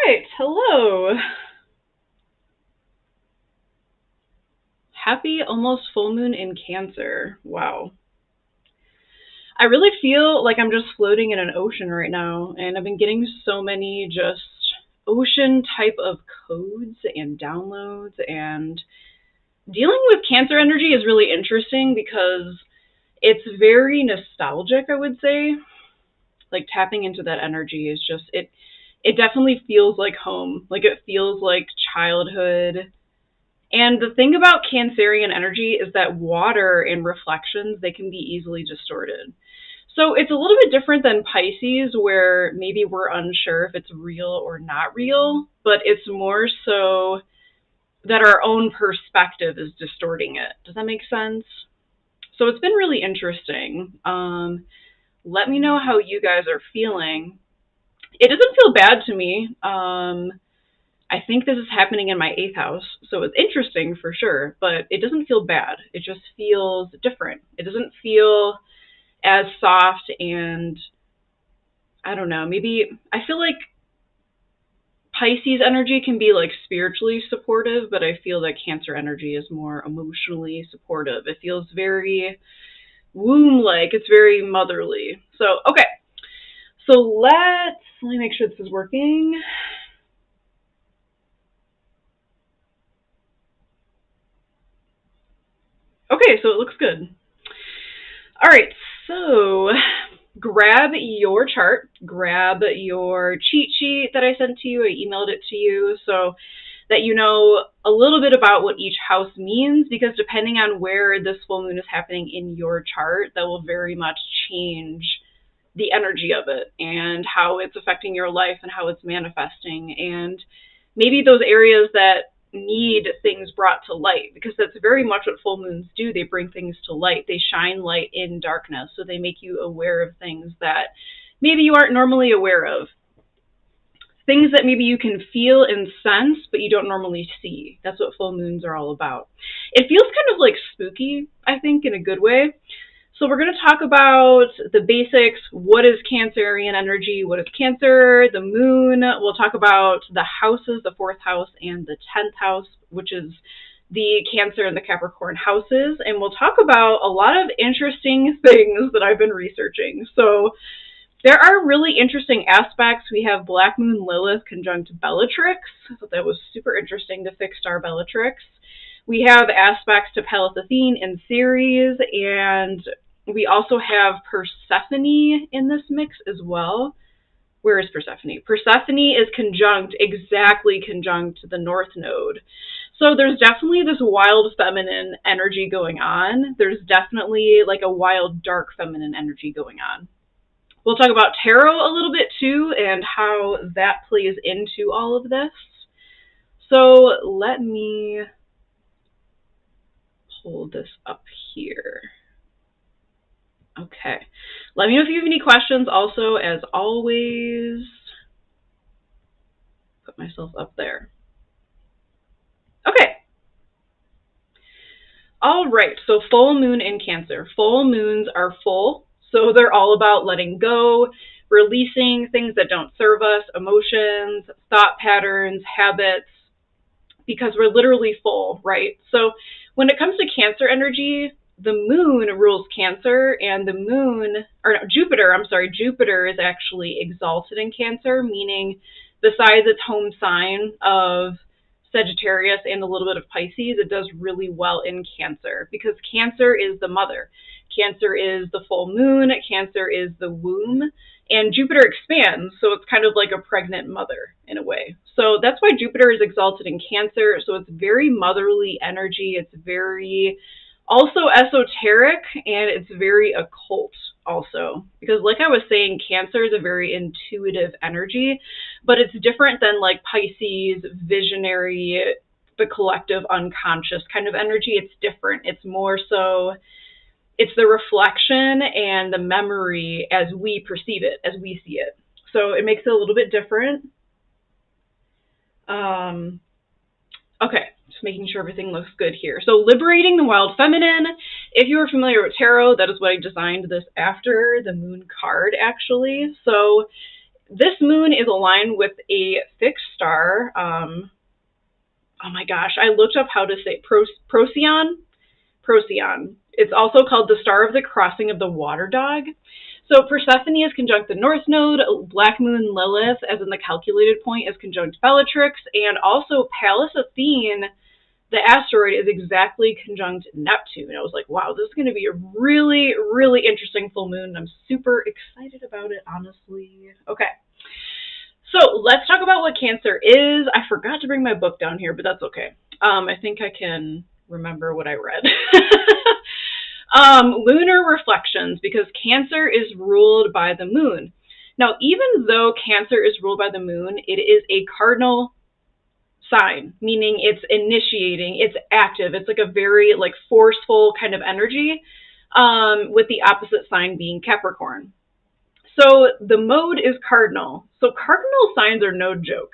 right, hello. Happy almost full moon in Cancer. Wow. I really feel like I'm just floating in an ocean right now, and I've been getting so many just ocean type of codes and downloads, and dealing with Cancer energy is really interesting because it's very nostalgic, I would say. Like tapping into that energy is just it definitely feels like home. Like it feels like childhood. And the thing about Cancerian energy is that water and reflections, they can be easily distorted. So it's a little bit different than Pisces, where maybe we're unsure if it's real or not real, but it's more so that our own perspective is distorting it. Does that make sense? So it's been really interesting. Let me know how you guys are feeling. It doesn't feel bad to me. I think this is happening in my 8th house, so it's interesting for sure, but it doesn't feel bad. It just feels different. It doesn't feel as soft, and I don't know, maybe I feel like Pisces energy can be like spiritually supportive, but I feel that Cancer energy is more emotionally supportive. It feels very womb-like. It's very motherly. So, okay. So let me make sure this is working. Okay, so it looks good. All right, so grab your chart, grab your cheat sheet that I sent to you. I emailed it to you so that you know a little bit about what each house means, because depending on where this full moon is happening in your chart, that will very much change the energy of it and how it's affecting your life and how it's manifesting, and maybe those areas that need things brought to light, because that's very much what full moons do. They bring things to light. They shine light in darkness, so they make you aware of things that maybe you aren't normally aware of. Things that maybe you can feel and sense, but you don't normally see. That's what full moons are all about. It feels kind of like spooky, I think, in a good way. So we're going to talk about the basics. What is Cancerian energy? What is Cancer? The moon. We'll talk about the houses, the 4th house and the 10th house, which is the Cancer and the Capricorn houses. And we'll talk about a lot of interesting things that I've been researching. So there are really interesting aspects. We have Black Moon Lilith conjunct Bellatrix. I thought that was super interesting, to fixed star Bellatrix. We have aspects to Pallas Athene in Ceres, and we also have Persephone in this mix as well. Where is Persephone? Persephone is exactly conjunct to the North Node. So there's definitely this wild feminine energy going on. There's definitely like a wild dark feminine energy going on. We'll talk about tarot a little bit too, and how that plays into all of this. So let me pull this up here. Okay. Let me know if you have any questions. Also, as always, put myself up there. Okay. All right. So full moon in Cancer. Full moons are full. So they're all about letting go, releasing things that don't serve us, emotions, thought patterns, habits, because we're literally full, right? So when it comes to Cancer energy, the moon rules Cancer, and Jupiter is actually exalted in Cancer, meaning besides its home sign of Sagittarius and a little bit of Pisces, it does really well in Cancer, because Cancer is the mother. Cancer is the full moon. Cancer is the womb. And Jupiter expands, so it's kind of like a pregnant mother in a way. So that's why Jupiter is exalted in Cancer. So it's very motherly energy. It's very also esoteric, and it's very occult also. Because like I was saying, Cancer is a very intuitive energy, but it's different than like Pisces, visionary, the collective unconscious kind of energy. It's different. It's more so, it's the reflection and the memory as we perceive it, as we see it. So it makes it a little bit different. Okay, just making sure everything looks good here. So liberating the wild feminine. If you are familiar with tarot, that is what I designed this after, the moon card actually. So This moon is aligned with a fixed star. Oh my gosh, I looked up how to say Procyon. Procyon. It's also called the star of the crossing of the water dog. So Persephone is conjunct the North Node, Black Moon Lilith, as in the calculated point, is conjunct Bellatrix, and also Pallas Athene, the asteroid, is exactly conjunct Neptune. I was like, wow, this is going to be a really, really interesting full moon. I'm super excited about it, honestly. Okay. So let's talk about what Cancer is. I forgot to bring my book down here, but that's okay. I think I can remember what I read. Lunar reflections, because Cancer is ruled by the moon. Now, even though Cancer is ruled by the moon, it is a cardinal sign, meaning it's initiating, it's active, it's like a very like forceful kind of energy, with the opposite sign being Capricorn. So the mode is cardinal. So cardinal signs are no joke.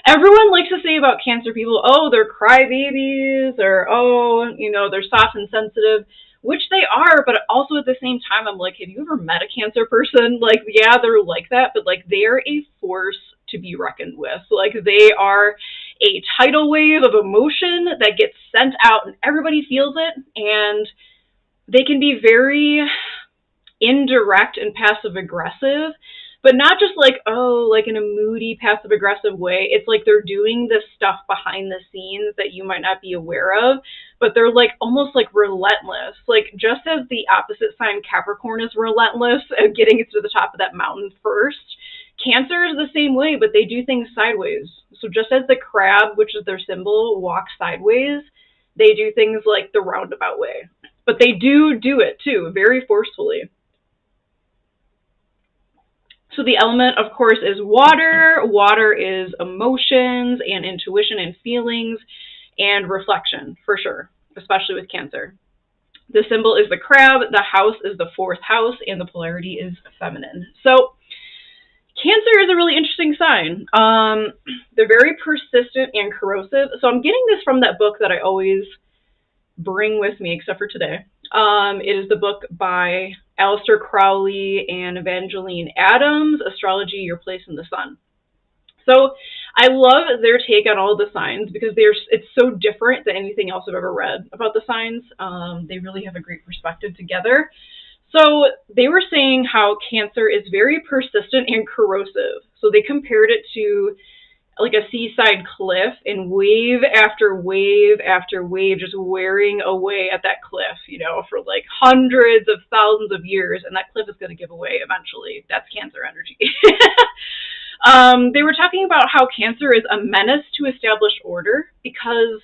Everyone likes to say about Cancer people, oh, they're crybabies, or oh, they're soft and sensitive, which they are, but also at the same time, I'm like, have you ever met a Cancer person? Like, yeah, they're like that, but like they're a force to be reckoned with. Like, they are a tidal wave of emotion that gets sent out and everybody feels it, and they can be very indirect and passive aggressive, but not just like, oh, like in a moody passive aggressive way. It's like they're doing this stuff behind the scenes that you might not be aware of, but they're like almost like relentless. Like, just as the opposite sign Capricorn is relentless at getting to the top of that mountain first, Cancer is the same way, but they do things sideways. So just as the crab, which is their symbol, walks sideways, they do things like the roundabout way. But they do it too, very forcefully. So the element, of course, is water. Water is emotions and intuition and feelings and reflection, for sure, especially with Cancer. The symbol is the crab, the house is the fourth house, and the polarity is feminine. So Cancer is a really interesting sign. They're very persistent and corrosive. So I'm getting this from that book that I always bring with me, except for today. It is the book by Aleister Crowley and Evangeline Adams, Astrology, Your Place in the Sun. So I love their take on all the signs because it's so different than anything else I've ever read about the signs. They really have a great perspective together. So they were saying how Cancer is very persistent and corrosive. So they compared it to like a seaside cliff, and wave after wave after wave just wearing away at that cliff, for like hundreds of thousands of years, and that cliff is going to give away eventually. That's Cancer energy. They were talking about how Cancer is a menace to established order because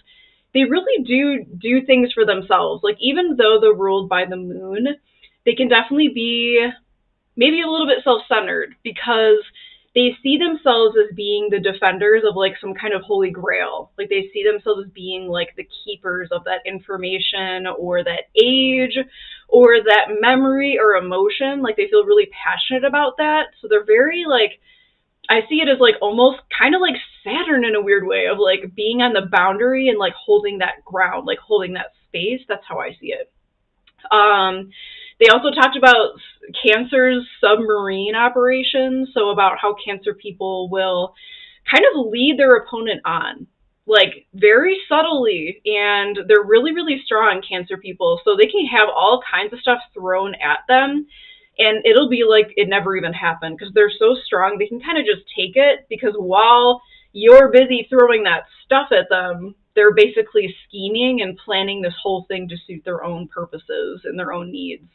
they really do things for themselves. Like, even though they're ruled by the moon, they can definitely be maybe a little bit self-centered because they see themselves as being the defenders of like some kind of holy grail. Like, they see themselves as being like the keepers of that information or that age or that memory or emotion. Like, they feel really passionate about that. So they're very like, I see it as like almost kind of like Saturn in a weird way of like being on the boundary and like holding that ground, like holding that space. That's how I see it. They also talked about Cancer's submarine operations, so about how Cancer people will kind of lead their opponent on, like very subtly, and they're really, really strong, Cancer people, so they can have all kinds of stuff thrown at them, and it'll be like it never even happened, because they're so strong, they can kind of just take it, because while you're busy throwing that stuff at them, they're basically scheming and planning this whole thing to suit their own purposes and their own needs.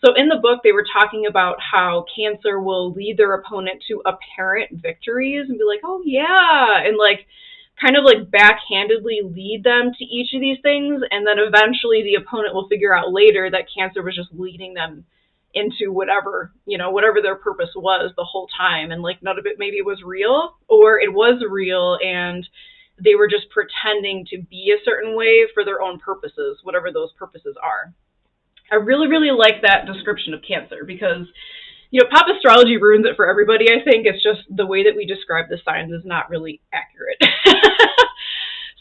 So in the book, they were talking about how Cancer will lead their opponent to apparent victories and be like, oh yeah, and like kind of like backhandedly lead them to each of these things. And then eventually the opponent will figure out later that Cancer was just leading them into whatever their purpose was the whole time. And like none of it maybe was real, or it was real and they were just pretending to be a certain way for their own purposes, whatever those purposes are. I really, really like that description of Cancer because, pop astrology ruins it for everybody, I think. It's just the way that we describe the signs is not really accurate.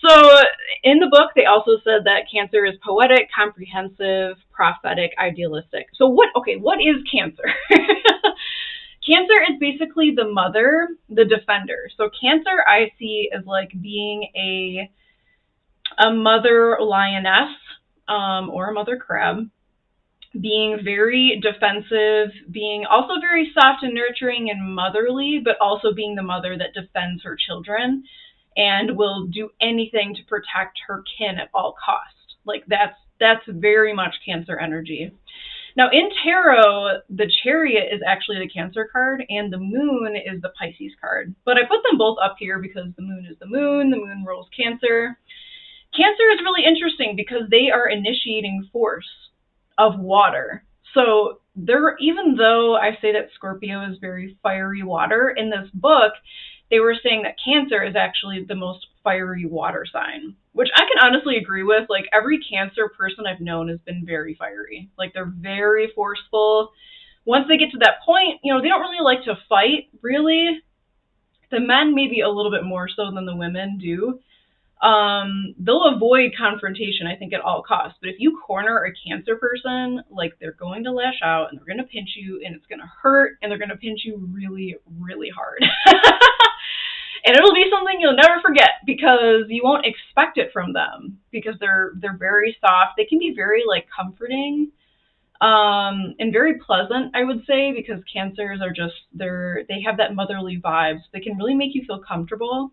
So in the book, they also said that Cancer is poetic, comprehensive, prophetic, idealistic. So what is Cancer? Cancer is basically the mother, the defender. So Cancer I see as like being a mother lioness, or a mother crab, being very defensive, being also very soft and nurturing and motherly, but also being the mother that defends her children and will do anything to protect her kin at all costs. Like that's very much Cancer energy. Now in tarot, the Chariot is actually the Cancer card and the Moon is the Pisces card. But I put them both up here because the Moon is the Moon rules Cancer. Cancer is really interesting because they are initiating force of water. So even though I say that Scorpio is very fiery water, in this book, they were saying that Cancer is actually the most fiery water sign, which I can honestly agree with. Like every Cancer person I've known has been very fiery. Like they're very forceful. Once they get to that point, they don't really like to fight, really. The men maybe a little bit more so than the women do. They'll avoid confrontation, I think, at all costs. But if you corner a Cancer person, like they're going to lash out and they're going to pinch you and it's going to hurt and they're going to pinch you really, really hard. And it'll be something you'll never forget because you won't expect it from them because they're very soft. They can be very like comforting, and very pleasant, I would say, because Cancers are just, they have that motherly vibes. They can really make you feel comfortable.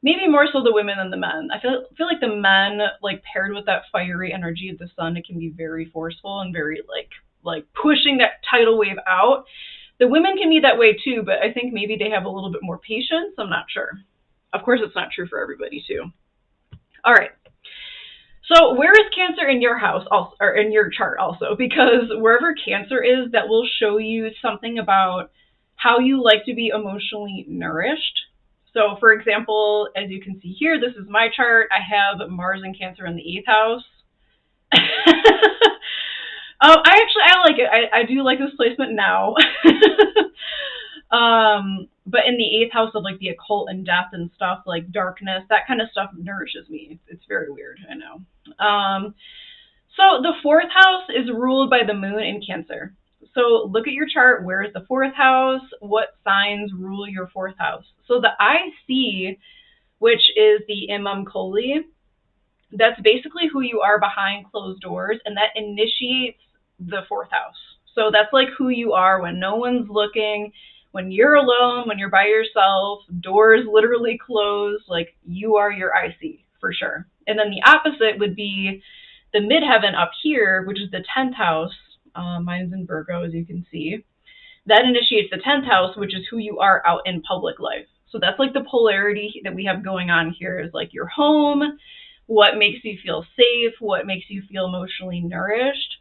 Maybe more so the women than the men. I feel like the men, like paired with that fiery energy of the sun, it can be very forceful and very like pushing that tidal wave out. The women can be that way too, but I think maybe they have a little bit more patience. I'm not sure. Of course, it's not true for everybody too. All right. So where is Cancer in your house also, or in your chart also? Because wherever Cancer is, that will show you something about how you like to be emotionally nourished. So, for example, as you can see here, this is my chart. I have Mars and Cancer in the 8th house. I like it. I do like this placement now. But in the 8th house of like the occult and death and stuff, like darkness, that kind of stuff nourishes me. It's very weird, I know. So the 4th house is ruled by the Moon in Cancer. So look at your chart. Where is the 4th house? What signs rule your 4th house? So the IC, which is the Imam Koli, that's basically who you are behind closed doors, and that initiates the 4th house. So that's like who you are when no one's looking, when you're alone, when you're by yourself, doors literally closed, like you are your IC for sure. And then the opposite would be the midheaven up here, which is the 10th house. Mine's in Virgo, as you can see. That initiates the 10th house, which is who you are out in public life. So that's like the polarity that we have going on here is like your home, what makes you feel safe, what makes you feel emotionally nourished,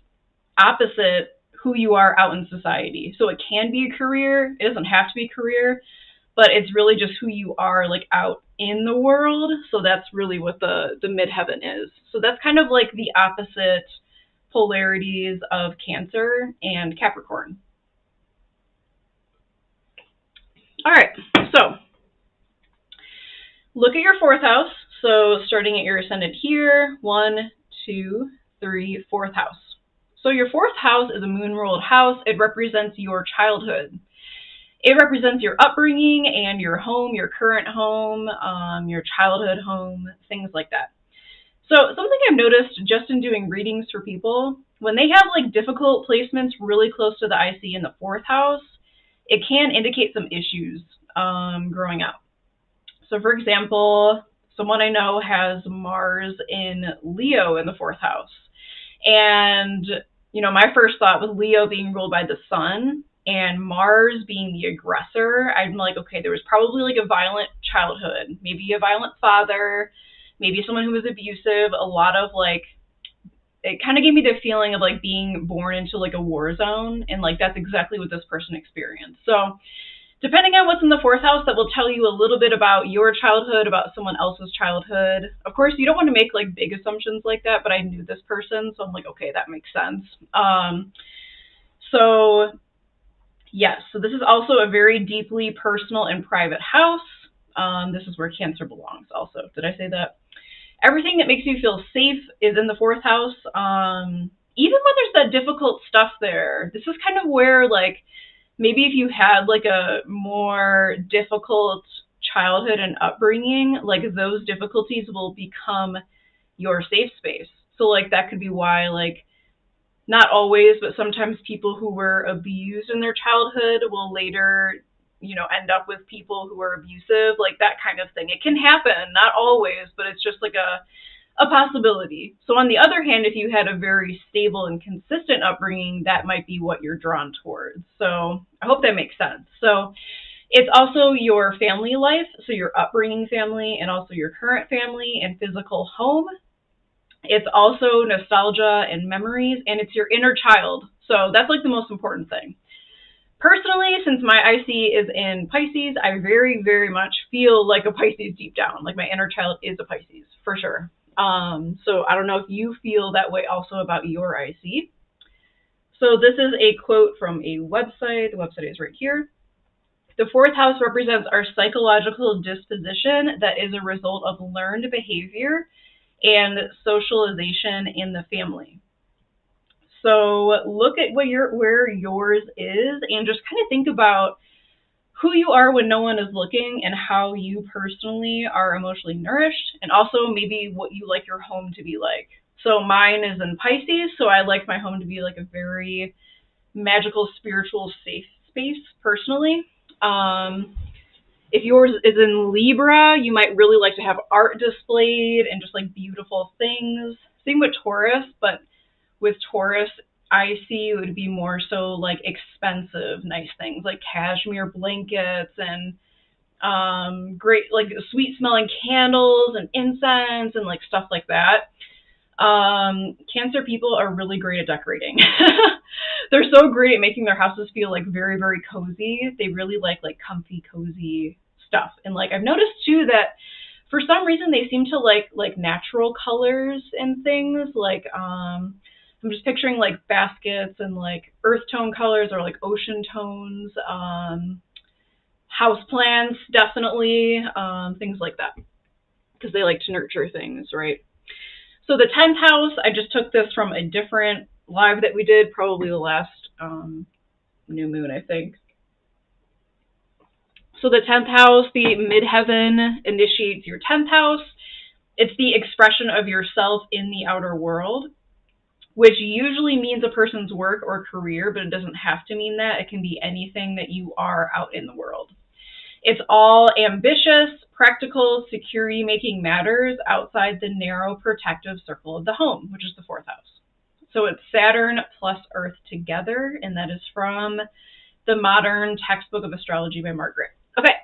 opposite who you are out in society. So it can be a career, it doesn't have to be a career, but it's really just who you are like out in the world. So that's really what the midheaven is. So that's kind of like the opposite polarities of Cancer and Capricorn. All right, so look at your 4th house. So starting at your ascendant here, 1, 2, 3, 4th house. So your 4th house is a moon-ruled house. It represents your childhood. It represents your upbringing and your home, your current home, your childhood home, things like that. So something I've noticed just in doing readings for people, when they have like difficult placements really close to the IC in the 4th house, it can indicate some issues growing up. So for example, someone I know has Mars in Leo in the 4th house. And, my first thought was Leo being ruled by the sun and Mars being the aggressor. I'm like, okay, there was probably like a violent childhood, maybe a violent father, maybe someone who was abusive, a lot of like, it kind of gave me the feeling of like being born into like a war zone. And like, that's exactly what this person experienced. So depending on what's in the 4th house, that will tell you a little bit about your childhood, about someone else's childhood. Of course, you don't want to make like big assumptions like that, but I knew this person. So I'm like, okay, that makes sense. So yes, so this is also a very deeply personal and private house. This is where Cancer belongs also. Did I say that? Everything that makes you feel safe is in the 4th house. Even when there's that difficult stuff there, this is kind of where like maybe if you had like a more difficult childhood and upbringing, like those difficulties will become your safe space. So like that could be why, like, not always, but sometimes people who were abused in their childhood will later, end up with people who are abusive, like that kind of thing. It can happen, not always, but it's just like a possibility. So on the other hand, if you had a very stable and consistent upbringing, that might be what you're drawn towards. So I hope that makes sense. So it's also your family life, so your upbringing family and also your current family and physical home. It's also nostalgia and memories, and it's your inner child. So that's like the most important thing. Personally, since my IC is in Pisces, I very, very much feel like a Pisces deep down. Like my inner child is a Pisces, for sure. So I don't know if you feel that way also about your IC. So this is a quote from a website. The website is right here. The fourth house represents our psychological disposition that is a result of learned behavior and socialization in the family. So look at where yours is and just kind of think about who you are when no one is looking and how you personally are emotionally nourished, and also maybe what you like your home to be like. So mine is in Pisces, so I like my home to be like a very magical, spiritual, safe space personally. If yours is in Libra, you might really like to have art displayed and just like beautiful things. Same with Taurus, but with Taurus, I see it would be more so like expensive, nice things like cashmere blankets and great, like sweet smelling candles and incense and like stuff like that. Cancer people are really great at decorating. They're so great at making their houses feel like very, very cozy. They really like comfy, cozy stuff. And like I've noticed too that for some reason they seem to like natural colors and things. Like I'm just picturing like baskets and like earth tone colors or like ocean tones. House plants, definitely, things like that, because they like to nurture things, right? So the 10th house, I just took this from a different live that we did, probably the last new moon, I think. So the 10th house, the midheaven initiates your 10th house. It's the expression of yourself in the outer world, which usually means a person's work or career, but it doesn't have to mean that. It can be anything that you are out in the world. It's all ambitious, practical, security-making matters outside the narrow protective circle of the home, which is the 4th house. So it's Saturn plus Earth together, and that is from the Modern Textbook of Astrology by Margaret. Okay,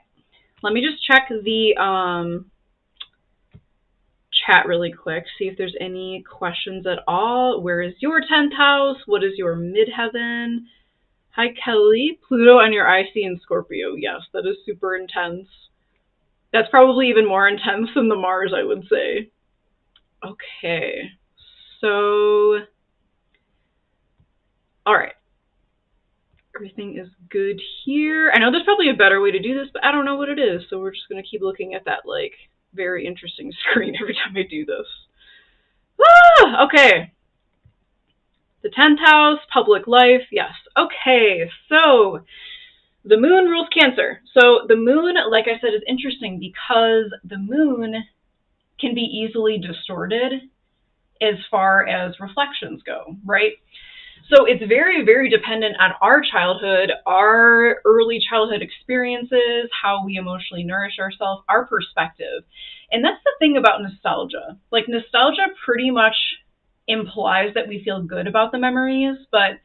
let me just check the chat really quick, see if there's any questions at all. Where is your 10th house? What is your midheaven? Hi, Kelly. Pluto on your IC in Scorpio. Yes, that is super intense. That's probably even more intense than the Mars, I would say. Okay, so, all right. Everything is good here. I know there's probably a better way to do this, but I don't know what it is, so we're just going to keep looking at that, like, very interesting screen every time I do this. Okay. The 10th house, public life, yes. Okay, so the moon rules Cancer. So the moon, like I said, is interesting because the moon can be easily distorted as far as reflections go, right? So it's very, very dependent on our childhood, our early childhood experiences, how we emotionally nourish ourselves, our perspective. And that's the thing about nostalgia. Like nostalgia pretty much implies that we feel good about the memories, but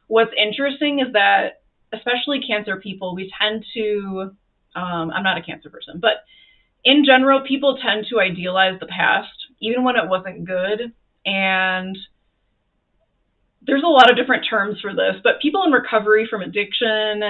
what's interesting is that, especially Cancer people, we tend to, I'm not a Cancer person, but in general, people tend to idealize the past, even when it wasn't good. And there's a lot of different terms for this, but people in recovery from addiction,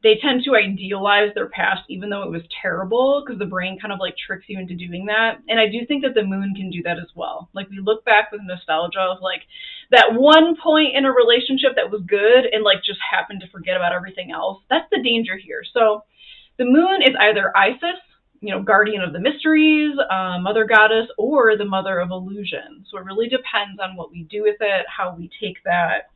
they tend to idealize their past even though it was terrible, because the brain kind of like tricks you into doing that. And I do think that the moon can do that as well. Like we look back with nostalgia of like that one point in a relationship that was good and like just happened to forget about everything else. That's the danger here. So the moon is either Isis, guardian of the mysteries, mother goddess, or the mother of illusion. So it really depends on what we do with it, how we take that,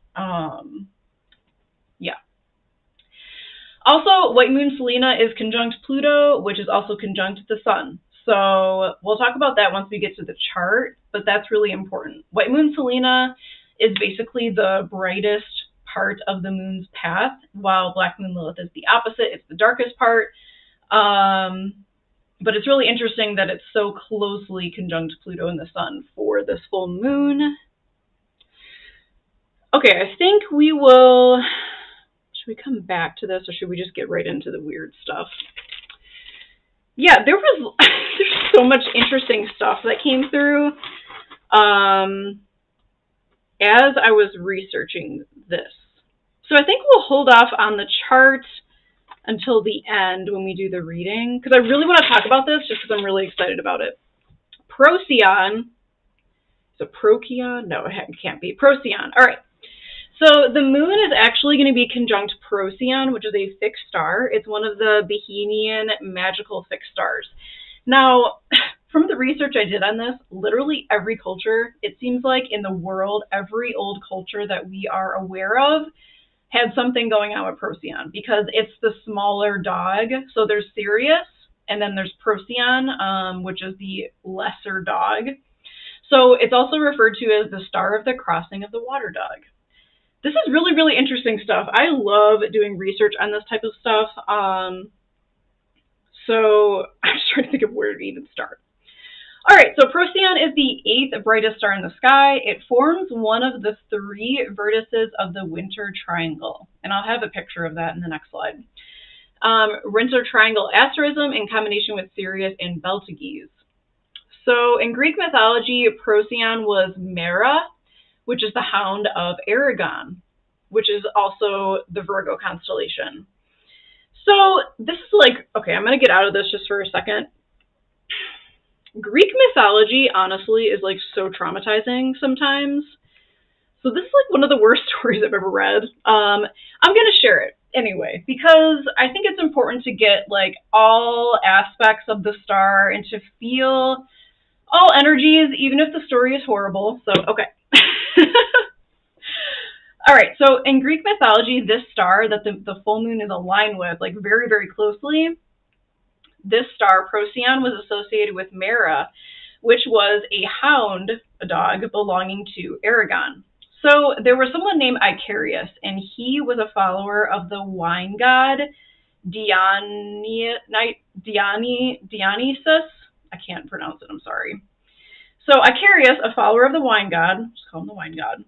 Also, white moon Selena is conjunct Pluto, which is also conjunct the sun. So we'll talk about that once we get to the chart, but that's really important. White moon Selena is basically the brightest part of the moon's path, while black moon Lilith is the opposite. It's the darkest part. But it's really interesting that it's so closely conjunct Pluto and the sun for this full moon. Okay, I think we will... Should we come back to this, or should we just get right into the weird stuff? Yeah, there's so much interesting stuff that came through as I was researching this. So I think we'll hold off on the chart until the end when we do the reading, because I really want to talk about this just because I'm really excited about it. Procyon. Is it Procyon? No, it can't be. Procyon. All right. So the moon is actually going to be conjunct Procyon, which is a fixed star. It's one of the Bohemian magical fixed stars. Now, from the research I did on this, literally every culture, it seems like in the world, every old culture that we are aware of had something going on with Procyon, because it's the smaller dog. So there's Sirius, and then there's Procyon, which is the lesser dog. So it's also referred to as the star of the crossing of the water dog. This is really, really interesting stuff. I love doing research on this type of stuff. So I'm just trying to think of where to even start. All right, so Procyon is the 8th brightest star in the sky. It forms one of the 3 vertices of the Winter Triangle. And I'll have a picture of that in the next slide. Winter Triangle asterism in combination with Sirius and Betelgeuse. So in Greek mythology, Procyon was Mara, which is the hound of Aragon, which is also the Virgo constellation. So this is like, okay, I'm going to get out of this just for a second. Greek mythology, honestly, is like so traumatizing sometimes. So this is like one of the worst stories I've ever read. I'm going to share it anyway, because I think it's important to get like all aspects of the star and to feel all energies, even if the story is horrible. So, okay. All right, so in Greek mythology, this star that the full moon is aligned with, like very, very closely, this star, Procyon, was associated with Mara, which was a hound, a dog, belonging to Aragon. So there was someone named Icarius, and he was a follower of the wine god Dionysus. I can't pronounce it, I'm sorry. So Icarius, a follower of the wine god, just call him the wine god,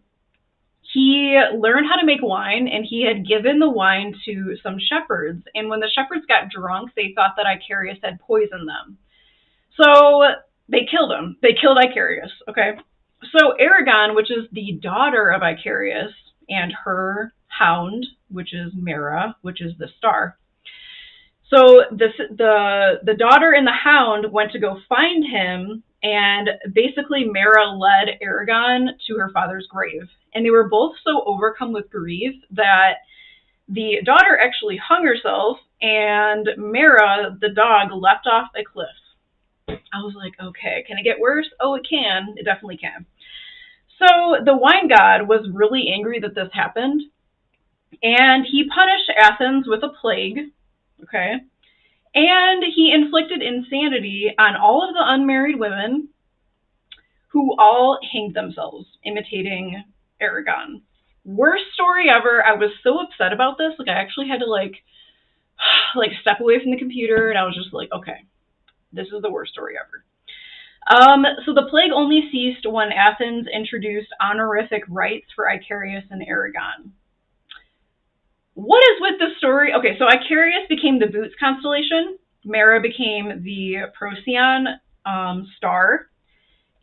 he learned how to make wine, and he had given the wine to some shepherds. And when the shepherds got drunk, they thought that Icarius had poisoned them. So they killed him. They killed Icarius, okay? So Aragon, which is the daughter of Icarius, and her hound, which is Mara, which is the star. So the daughter and the hound went to go find him, and basically Mara led Aragon to her father's grave. And they were both so overcome with grief that the daughter actually hung herself, and Mara, the dog, leapt off a cliff. I was like, okay, can it get worse? Oh, it can. It definitely can. So the wine god was really angry that this happened, and he punished Athens with a plague, okay? And he inflicted insanity on all of the unmarried women, who all hanged themselves, imitating Aragon. Worst story ever. I was so upset about this. Like, I actually had to like step away from the computer, and I was just like, okay, this is the worst story ever. So the plague only ceased when Athens introduced honorific rights for Icarius and Aragon. What is with this story? Okay, so Icarius became the Boots constellation. Mara became the Procyon star.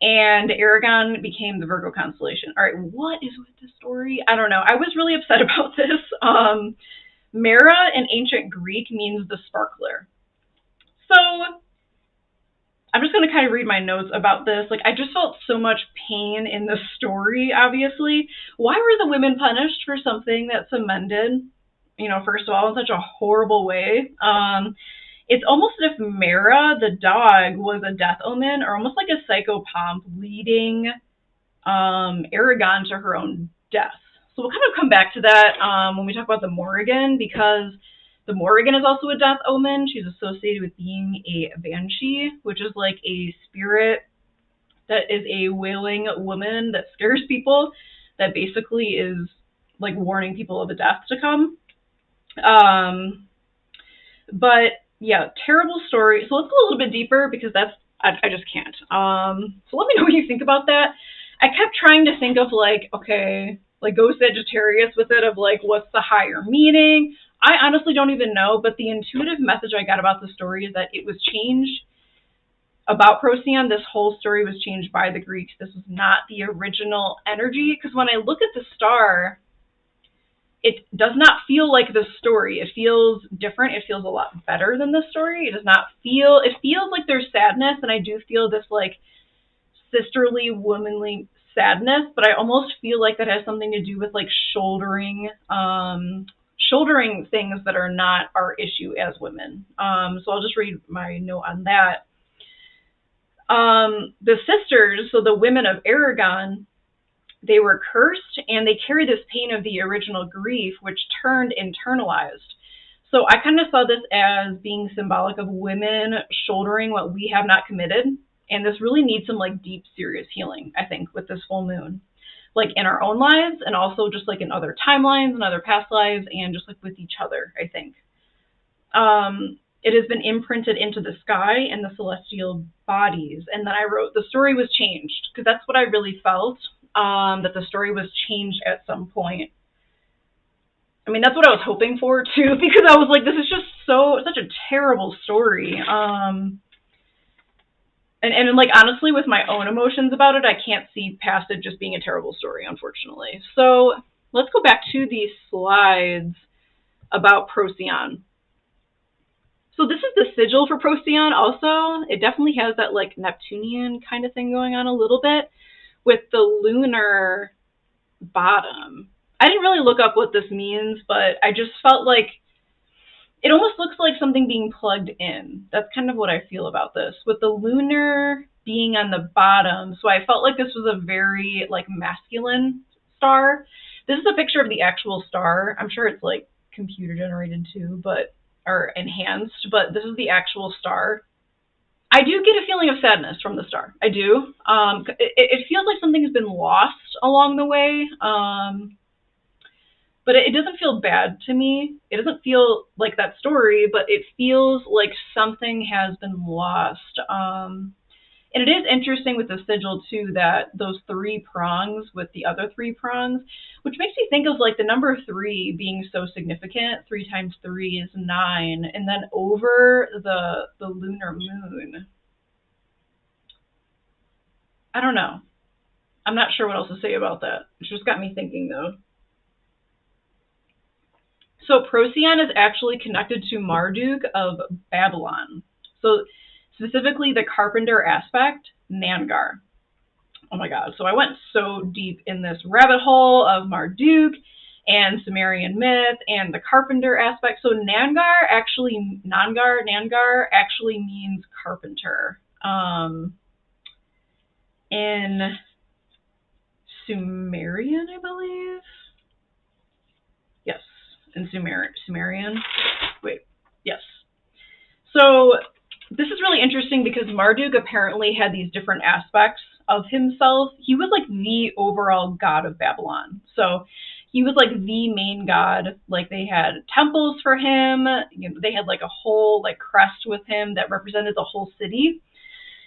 And Aragon became the Virgo constellation. All right, what is with this story? I don't know. I was really upset about this. Mara in ancient Greek means the sparkler. So I'm just going to kind of read my notes about this. Like, I just felt so much pain in the story, obviously. Why were the women punished for something that cemented, first of all, in such a horrible way? It's almost as if Mara, the dog, was a death omen, or almost like a psychopomp leading Aragon to her own death. So we'll kind of come back to that when we talk about the Morrigan, because The Morrigan is also a death omen. She's associated with being a banshee, which is like a spirit that is a wailing woman that scares people, that basically is like warning people of a death to come. But yeah, terrible story. So let's go a little bit deeper because I just can't. So let me know what you think about that. I kept trying to think of like, okay, like go Sagittarius with it, of like what's the higher meaning. I honestly don't even know, but the intuitive message I got about the story is that it was changed about Procyon. This whole story was changed by the Greeks. This was not the original energy, because when I look at the star, it does not feel like the story. It feels different. It feels a lot better than the story. It does not feel, it feels like there's sadness, and I do feel this like sisterly, womanly sadness, but I almost feel like that has something to do with like shouldering things that are not our issue as women. So I'll just read my note on that. The sisters, so the women of Aragon, they were cursed, and they carry this pain of the original grief, which turned internalized. So I kind of saw this as being symbolic of women shouldering what we have not committed. And this really needs some like deep, serious healing, I think, with this full moon, like in our own lives, and also just like in other timelines and other past lives, and just like with each other, I think. It has been imprinted into the sky and the celestial bodies. And then I wrote, the story was changed, because that's what I really felt, that the story was changed at some point. I mean, that's what I was hoping for too, because I was like, this is just such a terrible story. And like, honestly, with my own emotions about it, I can't see past it just being a terrible story, unfortunately. So let's go back to these slides about Procyon. So this is the sigil for Procyon also. It definitely has that like Neptunian kind of thing going on a little bit with the lunar bottom. I didn't really look up what this means, but I just felt like it almost looks like something being plugged in. That's kind of what I feel about this, with the lunar being on the bottom. So I felt like this was a very like masculine star. This is a picture of the actual star. I'm sure it's like computer generated too, or enhanced, but this is the actual star. I do get a feeling of sadness from the star. I do. It feels like something has been lost along the way. But it doesn't feel bad to me. It doesn't feel like that story, but it feels like something has been lost. And it is interesting with the sigil too, that those 3 prongs with the other 3 prongs, which makes me think of like the number 3 being so significant. 3 times 3 is 9, and then over the lunar moon. I don't know. I'm not sure what else to say about that. It just got me thinking though. So Procyon is actually connected to Marduk of Babylon. So specifically the carpenter aspect, Nangar. Oh my God. So I went so deep in this rabbit hole of Marduk and Sumerian myth and the carpenter aspect. So Nangar actually means carpenter. In Sumerian, I believe. Yes. In Sumerian. Wait, yes. So this is really interesting because Marduk apparently had these different aspects of himself. He was like the overall god of Babylon. So he was like the main god. Like they had temples for him. You know, they had like a whole like crest with him that represented the whole city.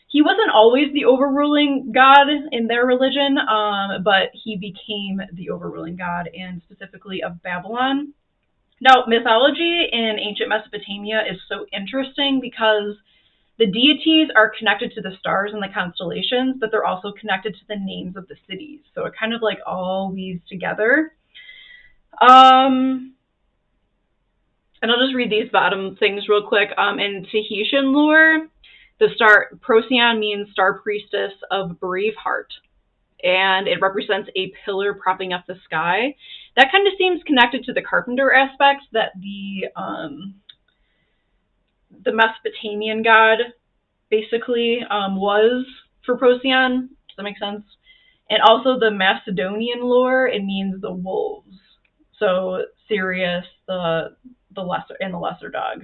He wasn't always the overruling god in their religion, but he became the overruling god, and specifically of Babylon. Now, mythology in ancient Mesopotamia is so interesting because the deities are connected to the stars and the constellations, but they're also connected to the names of the cities. So it kind of like all weaves together. And I'll just read these bottom things real quick. In Tahitian lore, the star Procyon means star priestess of brave heart, and it represents a pillar propping up the sky. That kind of seems connected to the carpenter aspects that the Mesopotamian god basically was for Procyon. Does that make sense? And also the Macedonian lore, it means the wolves. So Sirius, the the lesser dog.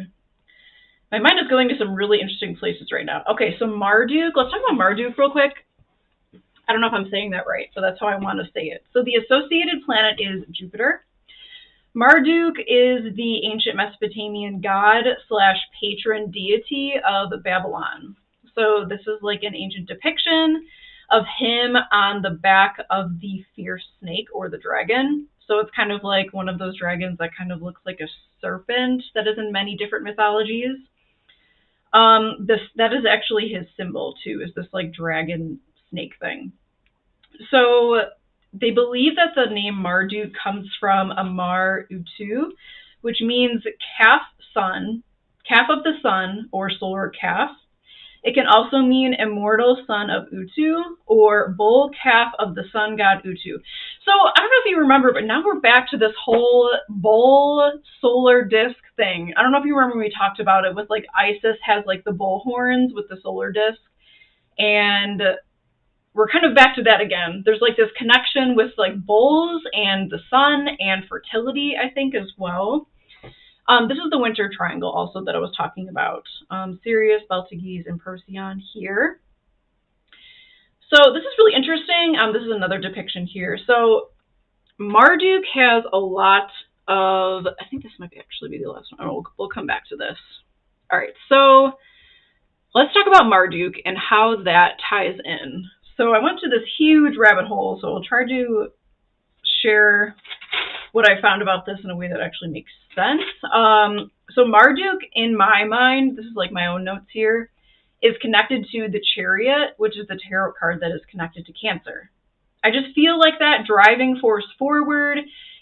My mind is going to some really interesting places right now. Okay, so Marduk. Let's talk about Marduk real quick. I don't know if I'm saying that right, but that's how I want to say it. So the associated planet is Jupiter. Marduk is the ancient Mesopotamian god / patron deity of Babylon. So this is like an ancient depiction of him on the back of the fierce snake or the dragon. So it's kind of like one of those dragons that kind of looks like a serpent that is in many different mythologies. That is actually his symbol too, is this like dragon snake thing. So they believe that the name Marduk comes from Amar Utu, which means calf of the sun, or solar calf. It can also mean immortal son of Utu, or bull calf of the sun god Utu. So I don't know if you remember, but now we're back to this whole bull solar disc thing. I don't know if you remember when we talked about it with like Isis has like the bull horns with the solar disc, and we're kind of back to that again. There's like this connection with like bulls and the sun and fertility, I think, as well. This is the winter triangle also that I was talking about. Sirius, Beltages, and Procyon here. So this is really interesting. This is another depiction here. So Marduk has a lot of, I think this might actually be the last one. We'll come back to this. All right, so let's talk about Marduk and how that ties in. So I went to this huge rabbit hole, so I'll try to share what I found about this in a way that actually makes sense. So Marduk, in my mind, this is like my own notes here, is connected to the Chariot, which is the tarot card that is connected to Cancer. I just feel like that driving force forward,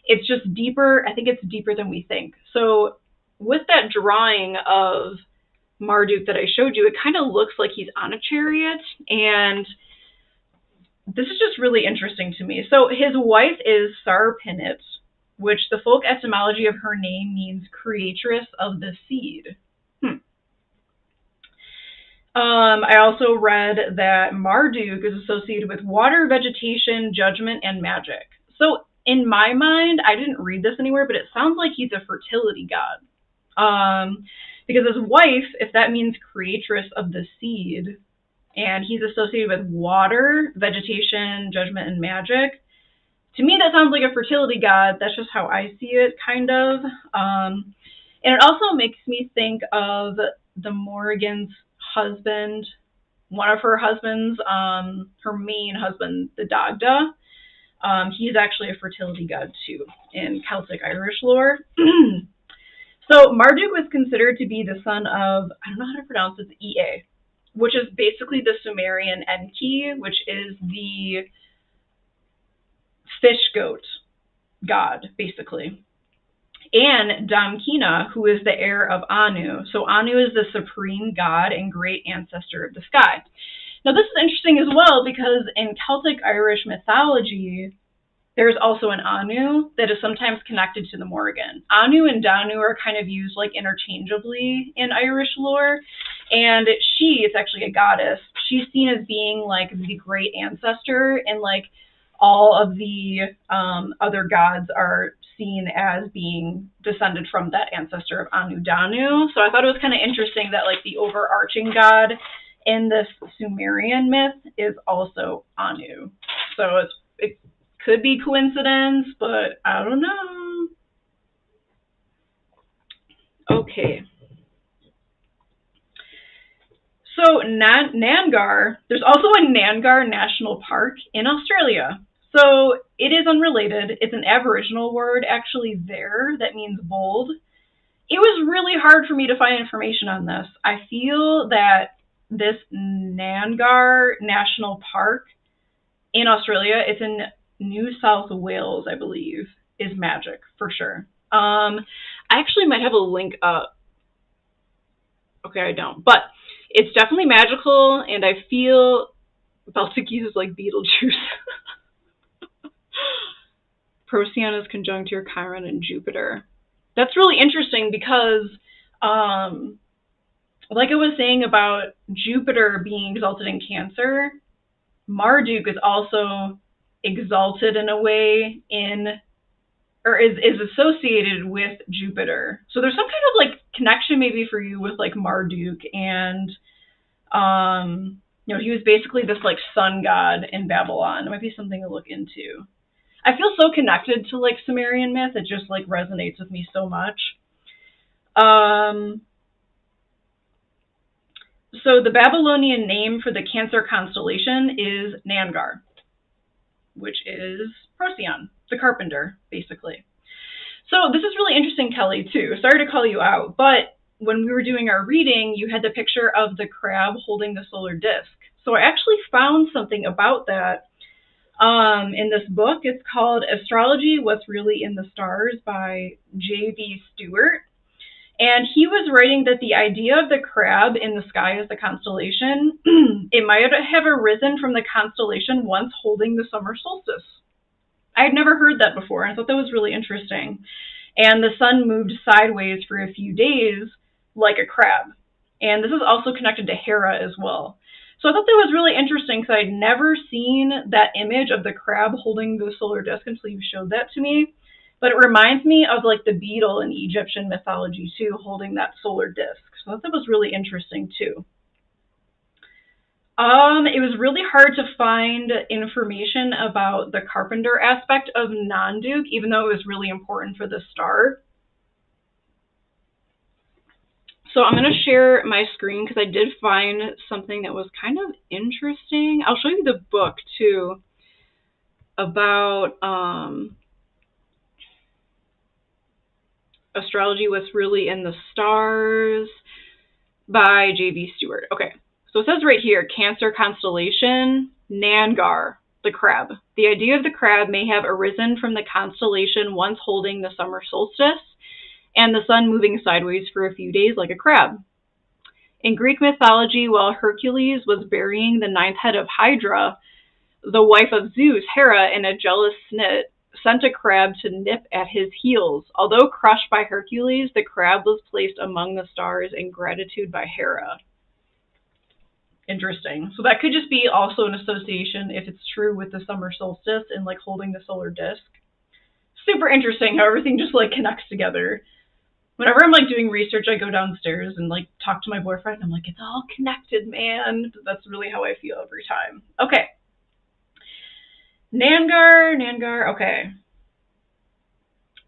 it's just deeper. I think it's deeper than we think. So with that drawing of Marduk that I showed you, it kind of looks like he's on a chariot, and this is just really interesting to me. So his wife is Sarpinit, which the folk etymology of her name means creatress of the seed. I also read that Marduk is associated with water, vegetation, judgment, and magic. So in my mind, I didn't read this anywhere, but it sounds like he's a fertility god. Because his wife, if that means creatress of the seed, and he's associated with water, vegetation, judgment, and magic, to me that sounds like a fertility god. That's just how I see it, kind of. And it also makes me think of the Morrigan's husband, one of her husbands, her main husband, the Dagda. He's actually a fertility god too in Celtic Irish lore. So Marduk was considered to be the son of, I don't know how to pronounce it, Ea, which is basically the Sumerian Enki, which is the fish goat god, basically. And Damkina, who is the heir of Anu. So Anu is the supreme god and great ancestor of the sky. Now this is interesting as well because in Celtic Irish mythology, there's also an Anu that is sometimes connected to the Morrigan. Anu and Danu are kind of used like interchangeably in Irish lore. And it's actually a goddess. She's seen as being like the great ancestor, and like all of the other gods are seen as being descended from that ancestor of Anu Danu. So I thought it was kind of interesting that like the overarching god in this Sumerian myth is also Anu. So it could be coincidence, but I don't know. Okay. So Nangar, there's also a Nangar National Park in Australia. So it is unrelated. It's an Aboriginal word actually there that means bold. It was really hard for me to find information on this. I feel that this Nangar National Park in Australia, it's in New South Wales, I believe, is magic for sure. I actually might have a link up. Okay, I don't. But it's definitely magical, and I feel Beltages is like Beetlejuice. Procyon is conjunct your Chiron and Jupiter. That's really interesting because, like I was saying about Jupiter being exalted in Cancer, Marduk is also exalted in a way in or is associated with Jupiter. So there's some kind of like connection maybe for you with like Marduk, and he was basically this like sun god in Babylon. It might be something to look into. I feel so connected to like Sumerian myth. It just like resonates with me so much. So the Babylonian name for the Cancer constellation is Nangar, which is Procyon, the carpenter, basically. So this is really interesting, Kelly, too. Sorry to call you out, but when we were doing our reading, you had the picture of the crab holding the solar disk. So I actually found something about that in this book. It's called Astrology, What's Really in the Stars by J.B. Stewart. And he was writing that the idea of the crab in the sky as the constellation, it might have arisen from the constellation once holding the summer solstice. I had never heard that before, and I thought that was really interesting. And the sun moved sideways for a few days like a crab. And this is also connected to Hera as well. So I thought that was really interesting because I'd never seen that image of the crab holding the solar disk until you showed that to me. But it reminds me of like the beetle in Egyptian mythology too, holding that solar disk. So I thought that was really interesting too. It was really hard to find information about the carpenter aspect of Nanduk, even though it was really important for the star. So I'm going to share my screen because I did find something that was kind of interesting. I'll show you the book too about Astrology, What's Really in the Stars by J.B. Stewart. Okay, so it says right here, Cancer constellation, Nangar, the crab. The idea of the crab may have arisen from the constellation once holding the summer solstice and the sun moving sideways for a few days like a crab. In Greek mythology, while Hercules was burying the ninth head of Hydra, the wife of Zeus, Hera, in a jealous snit, sent a crab to nip at his heels. Although crushed by Hercules, the crab was placed among the stars in gratitude by Hera. Interesting. So that could just be also an association, if it's true, with the summer solstice and like holding the solar disk. Super interesting how everything just like connects together. Whenever I'm like doing research, I go downstairs and like talk to my boyfriend. And I'm like, it's all connected, man. That's really how I feel every time. Okay. Nangar, okay.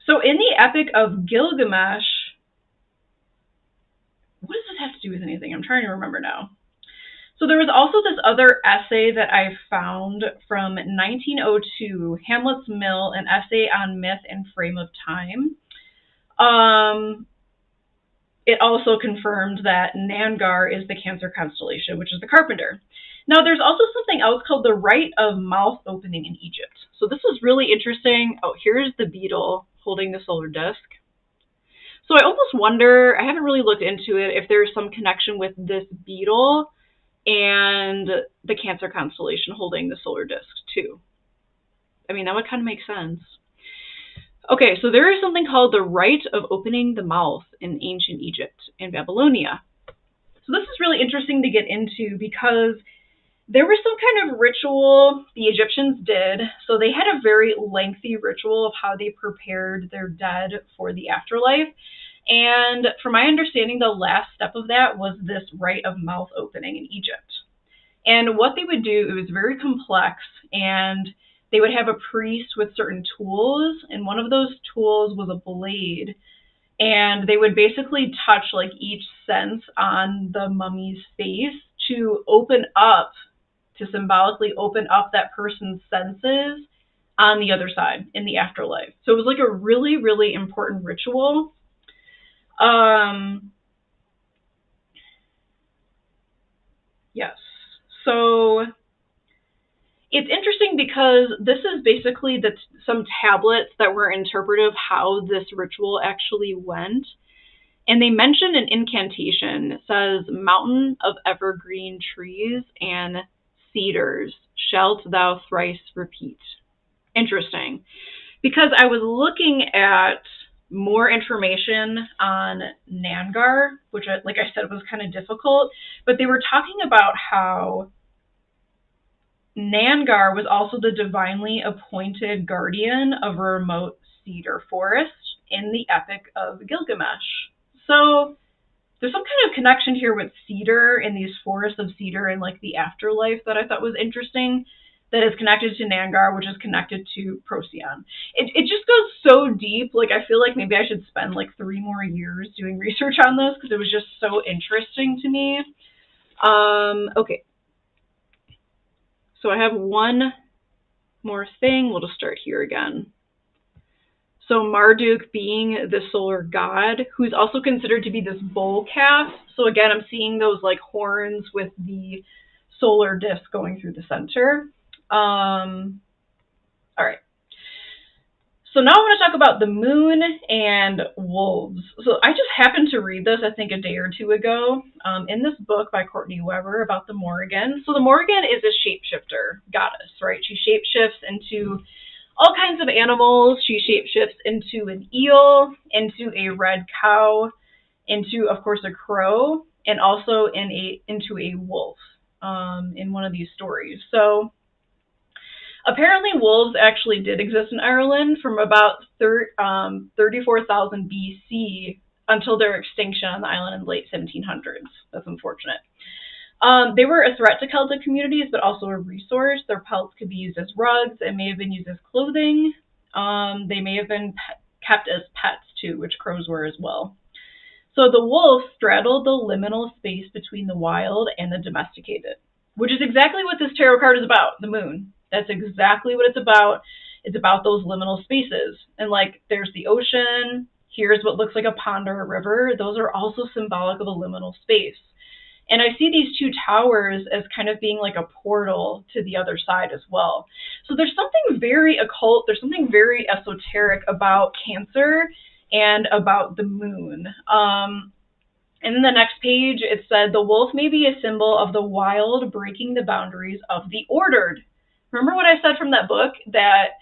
So in the Epic of Gilgamesh, what does this have to do with anything? I'm trying to remember now. So there was also this other essay that I found from 1902, Hamlet's Mill, an essay on myth and frame of time. It also confirmed that Nangar is the Cancer constellation, which is the carpenter. Now, there's also something else called the rite of mouth opening in Egypt. So this is really interesting. Oh, here's the beetle holding the solar disk. So I almost wonder, I haven't really looked into it, if there's some connection with this beetle and the Cancer constellation holding the solar disk too. I mean, that would kind of make sense. Okay, so there is something called the rite of opening the mouth in ancient Egypt and Babylonia. So this is really interesting to get into because there was some kind of ritual the Egyptians did. So they had a very lengthy ritual of how they prepared their dead for the afterlife. And from my understanding, the last step of that was this rite of mouth opening in Egypt. And what they would do, it was very complex, and they would have a priest with certain tools, and one of those tools was a blade. And they would basically touch like each sense on the mummy's face to open up, to symbolically open up that person's senses on the other side in the afterlife. So it was like a really, really important ritual. Yes. So it's interesting because this is basically some tablets that were interpretive of how this ritual actually went. And they mention an incantation. It says, "Mountain of evergreen trees and cedars, shalt thou thrice repeat." Interesting. Because I was looking at more information on Nangar, which, like I said, was kind of difficult. But they were talking about how Nangar was also the divinely appointed guardian of a remote cedar forest in the Epic of Gilgamesh. So there's some kind of connection here with cedar and these forests of cedar and like the afterlife that I thought was interesting, that is connected to Nangar, which is connected to Procyon. It just goes so deep. Like, I feel like maybe I should spend like 3 more years doing research on this because it was just so interesting to me. Okay. So I have one more thing. We'll just start here again. So Marduk being the solar god, who's also considered to be this bull calf. So again, I'm seeing those like horns with the solar disc going through the center. All right. So now I want to talk about the moon and wolves. So I just happened to read this, I think, a day or two ago in this book by Courtney Weber about the Morrigan. So the Morrigan is a shapeshifter goddess, right? She shapeshifts into all kinds of animals. She shapeshifts into an eel, into a red cow, into, of course, a crow, and also into a wolf in one of these stories. So apparently wolves actually did exist in Ireland from about 34,000 BC until their extinction on the island in the late 1700s. That's unfortunate. They were a threat to Celtic communities, but also a resource. Their pelts could be used as rugs and may have been used as clothing. They may have been kept as pets too, which crows were as well. So the wolf straddled the liminal space between the wild and the domesticated, which is exactly what this tarot card is about, the moon. That's exactly what it's about. It's about those liminal spaces. And like, there's the ocean. Here's what looks like a pond or a river. Those are also symbolic of a liminal space. And I see these 2 towers as kind of being like a portal to the other side as well. So there's something very occult, there's something very esoteric about Cancer and about the moon. And in the next page, it said, the wolf may be a symbol of the wild breaking the boundaries of the ordered. Remember what I said from that book, that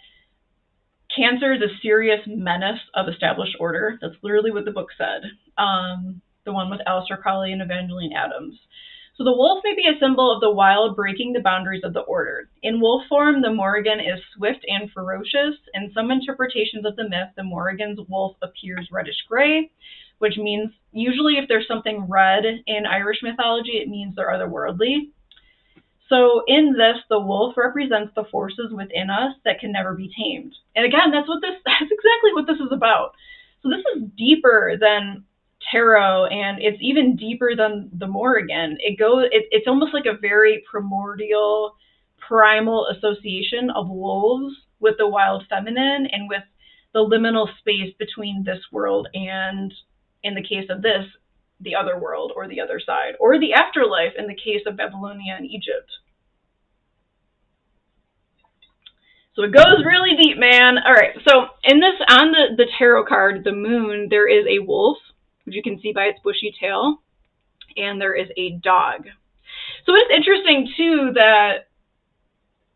Cancer is a serious menace of established order? That's literally what the book said. The one with Aleister Crowley and Evangeline Adams. So the wolf may be a symbol of the wild breaking the boundaries of the ordered. In wolf form, the Morrigan is swift and ferocious. In some interpretations of the myth, the Morrigan's wolf appears reddish-gray, which means usually if there's something red in Irish mythology, it means they're otherworldly. So in this, the wolf represents the forces within us that can never be tamed. And again, that's exactly what this is about. So this is deeper than tarot, and it's even deeper than the Morrigan. It's almost like a very primordial, primal association of wolves with the wild feminine and with the liminal space between this world and, in the case of this, the other world or the other side, or the afterlife in the case of Babylonia and Egypt. So it goes really deep, man. All right, so in this, on the tarot card, the moon, there is a wolf, which you can see by its bushy tail, and there is a dog. So it's interesting too that,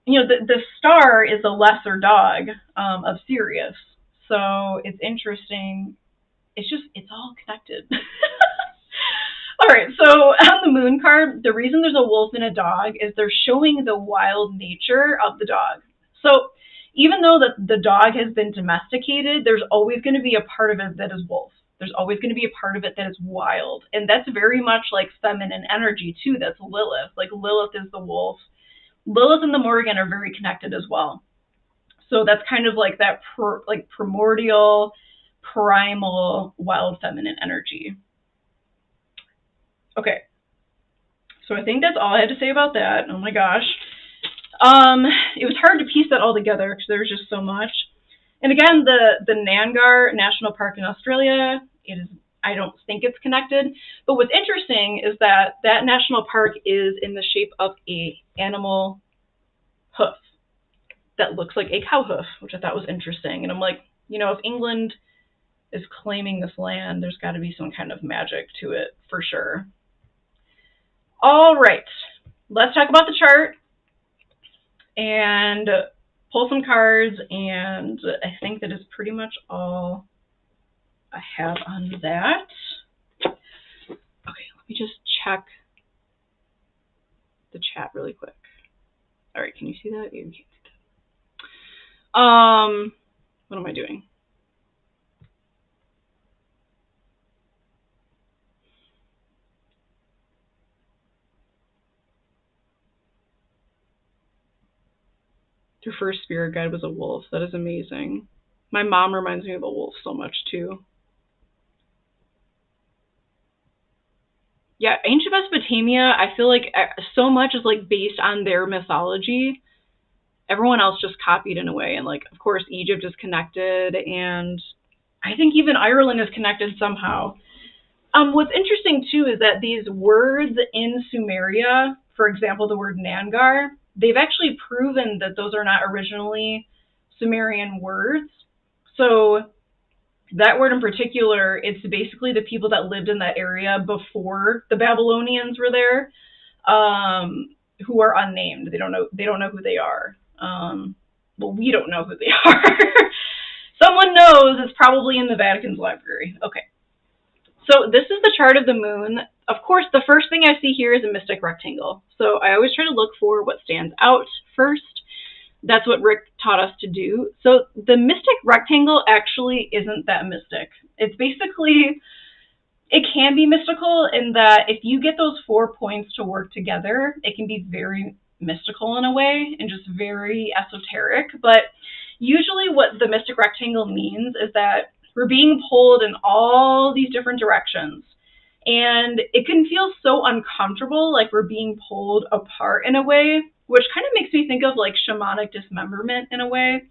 you know, the star is the lesser dog of Sirius. So it's interesting. It's all connected. All right, so on the moon card, the reason there's a wolf and a dog is they're showing the wild nature of the dog. So even though the dog has been domesticated, there's always going to be a part of it that is wolf. There's always going to be a part of it that is wild. And that's very much like feminine energy too. That's Lilith. Like, Lilith is the wolf. Lilith and the Morrigan are very connected as well. So that's kind of like that primordial, primal, wild feminine energy. Okay. So I think that's all I had to say about that. Oh my gosh. It was hard to piece that all together because there's just so much. And again, the Nangar National Park in Australia, I don't think it's connected. But what's interesting is that national park is in the shape of a animal hoof that looks like a cow hoof, which I thought was interesting. And I'm like, you know, if England is claiming this land, there's got to be some kind of magic to it for sure. All right, let's talk about the chart and pull some cards, and I think that is pretty much all I have on that. Okay, let me just check the chat really quick. All right, can you see that? You can't see that. What am I doing? Their first spirit guide was a wolf. That is amazing. My mom reminds me of a wolf so much too. Yeah, ancient Mesopotamia, I feel like so much is like based on their mythology. Everyone else just copied in a way, and like of course Egypt is connected, and I think even Ireland is connected somehow. What's interesting too is that these words in Sumeria, for example, the word Nangar, they've actually proven that those are not originally Sumerian words. So that word in particular, it's basically the people that lived in that area before the Babylonians were there, who are unnamed. They don't know who they are. Well, we don't know who they are. Someone knows. It's probably in the Vatican's library. Okay. So this is the chart of the moon. Of course, the first thing I see here is a mystic rectangle. So I always try to look for what stands out first. That's what Rick taught us to do. So the mystic rectangle actually isn't that mystic. It's basically, it can be mystical in that if you get those 4 points to work together, it can be very mystical in a way and just very esoteric. But usually what the mystic rectangle means is that we're being pulled in all these different directions. And it can feel so uncomfortable, like we're being pulled apart in a way, which kind of makes me think of like shamanic dismemberment in a way.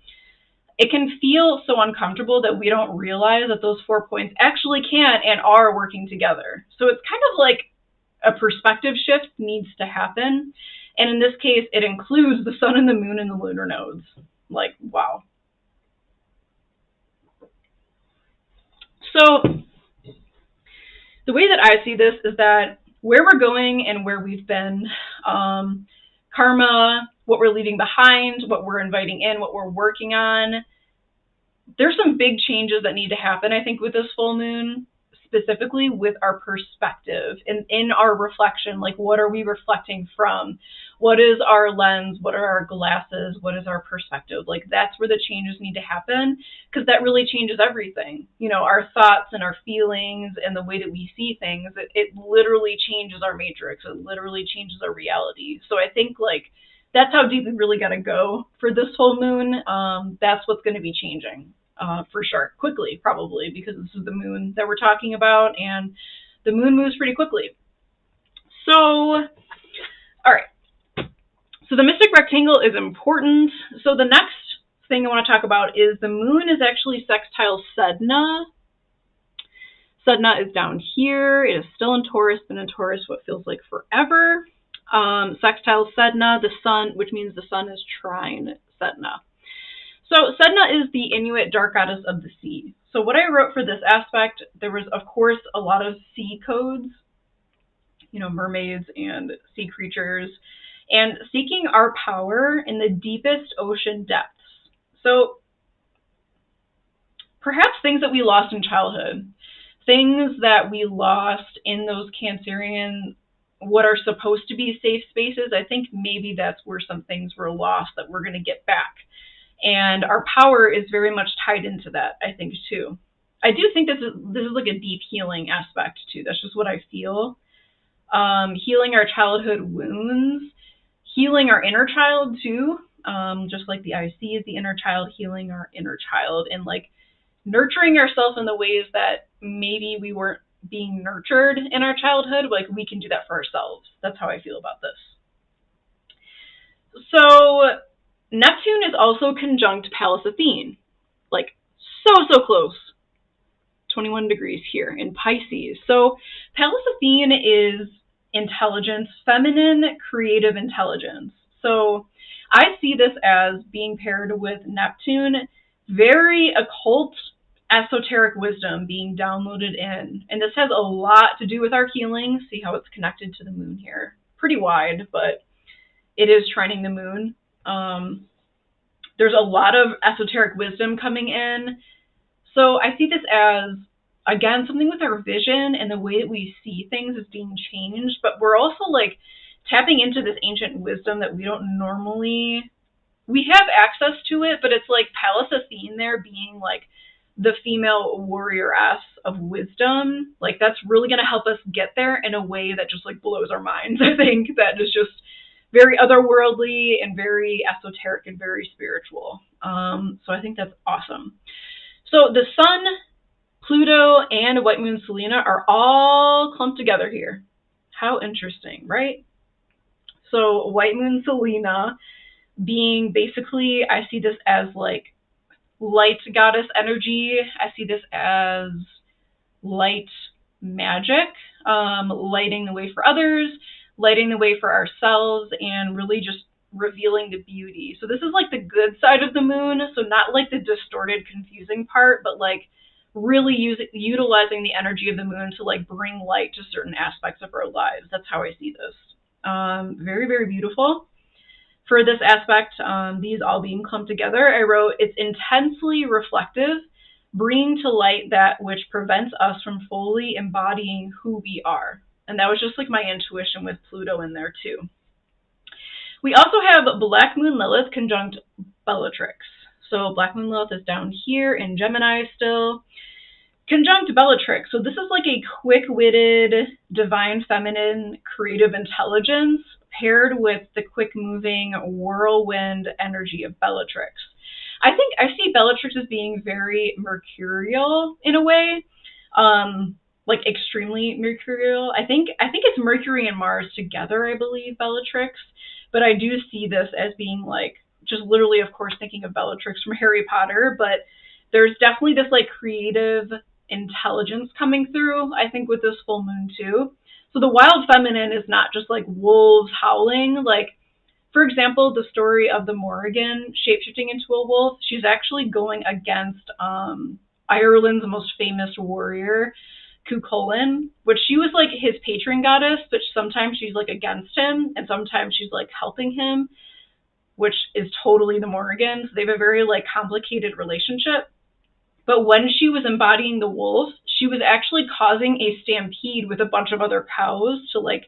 It can feel so uncomfortable that we don't realize that those 4 points actually can and are working together. So it's kind of like a perspective shift needs to happen. And in this case, it includes the sun and the moon and the lunar nodes. Like, wow. So the way that I see this is that where we're going and where we've been, karma, what we're leaving behind, what we're inviting in, what we're working on, there's some big changes that need to happen, I think, with this full moon, specifically with our perspective and in our reflection. Like, what are we reflecting from? What is our lens? What are our glasses? What is our perspective? Like, that's where the changes need to happen, because that really changes everything. You know, our thoughts and our feelings and the way that we see things, it literally changes our matrix. It literally changes our reality. So I think, like, that's how deep we really got to go for this full moon. That's what's going to be changing. For sure, quickly, probably, because this is the moon that we're talking about, and the moon moves pretty quickly. So, all right. So the mystic rectangle is important. So the next thing I want to talk about is the moon is actually sextile Sedna. Sedna is down here. It is still in Taurus, been in Taurus what feels like forever. Sextile Sedna, the sun, which means the sun is trine Sedna. So Sedna is the Inuit dark goddess of the sea. So what I wrote for this aspect, there was, of course, a lot of sea codes, you know, mermaids and sea creatures, and seeking our power in the deepest ocean depths. So perhaps things that we lost in childhood, things that we lost in those Cancerian, what are supposed to be safe spaces, I think maybe that's where some things were lost that we're going to get back. And our power is very much tied into that, I think, too. I do think this is like a deep healing aspect, too. That's just what I feel. Healing our childhood wounds, healing our inner child, too. Just like the IC is the inner child, healing our inner child, and like nurturing ourselves in the ways that maybe we weren't being nurtured in our childhood. Like, we can do that for ourselves. That's how I feel about this. So Neptune is also conjunct Pallas Athene, like so close, 21 degrees here in Pisces. So Pallas Athene is intelligence, feminine, creative intelligence. So I see this as being paired with Neptune, very occult, esoteric wisdom being downloaded in. And this has a lot to do with our healing. See how it's connected to the moon here. Pretty wide, but it is trining the moon. There's a lot of esoteric wisdom coming in. So I see this as, again, something with our vision and the way that we see things is being changed, but we're also like tapping into this ancient wisdom that we don't normally, we have access to it, but it's like Pallas Athene there being like the female warrioress of wisdom. Like, that's really going to help us get there in a way that just like blows our minds. I think that is just very otherworldly and very esoteric and very spiritual. So I think that's awesome. So the sun, Pluto, and White Moon Selena are all clumped together here. How interesting, right? So White Moon Selena being basically, I see this as like light goddess energy. I see this as light magic, lighting the way for others, lighting the way for ourselves, and really just revealing the beauty. So this is like the good side of the moon, so not like the distorted, confusing part, but like really utilizing the energy of the moon to like bring light to certain aspects of our lives. That's how I see this. Very, very beautiful. For this aspect, these all being clumped together, I wrote, it's intensely reflective, bringing to light that which prevents us from fully embodying who we are. And that was just like my intuition with Pluto in there too. We also have Black Moon Lilith conjunct Bellatrix. So Black Moon Lilith is down here in Gemini still. Conjunct Bellatrix. So this is like a quick-witted, divine feminine, creative intelligence paired with the quick-moving whirlwind energy of Bellatrix. I think I see Bellatrix as being very mercurial in a way, like extremely mercurial. I think it's Mercury and Mars together, I believe, Bellatrix. But I do see this as being like, just literally, of course, thinking of Bellatrix from Harry Potter, but there's definitely this like creative intelligence coming through, I think, with this full moon too. So the wild feminine is not just like wolves howling. Like, for example, the story of the Morrigan shapeshifting into a wolf, she's actually going against Ireland's most famous warrior, Cuchulainn, which she was like his patron goddess, but sometimes she's like against him and sometimes she's like helping him, which is totally the Morrigans. They have a very like complicated relationship. But when she was embodying the wolf, she was actually causing a stampede with a bunch of other cows to like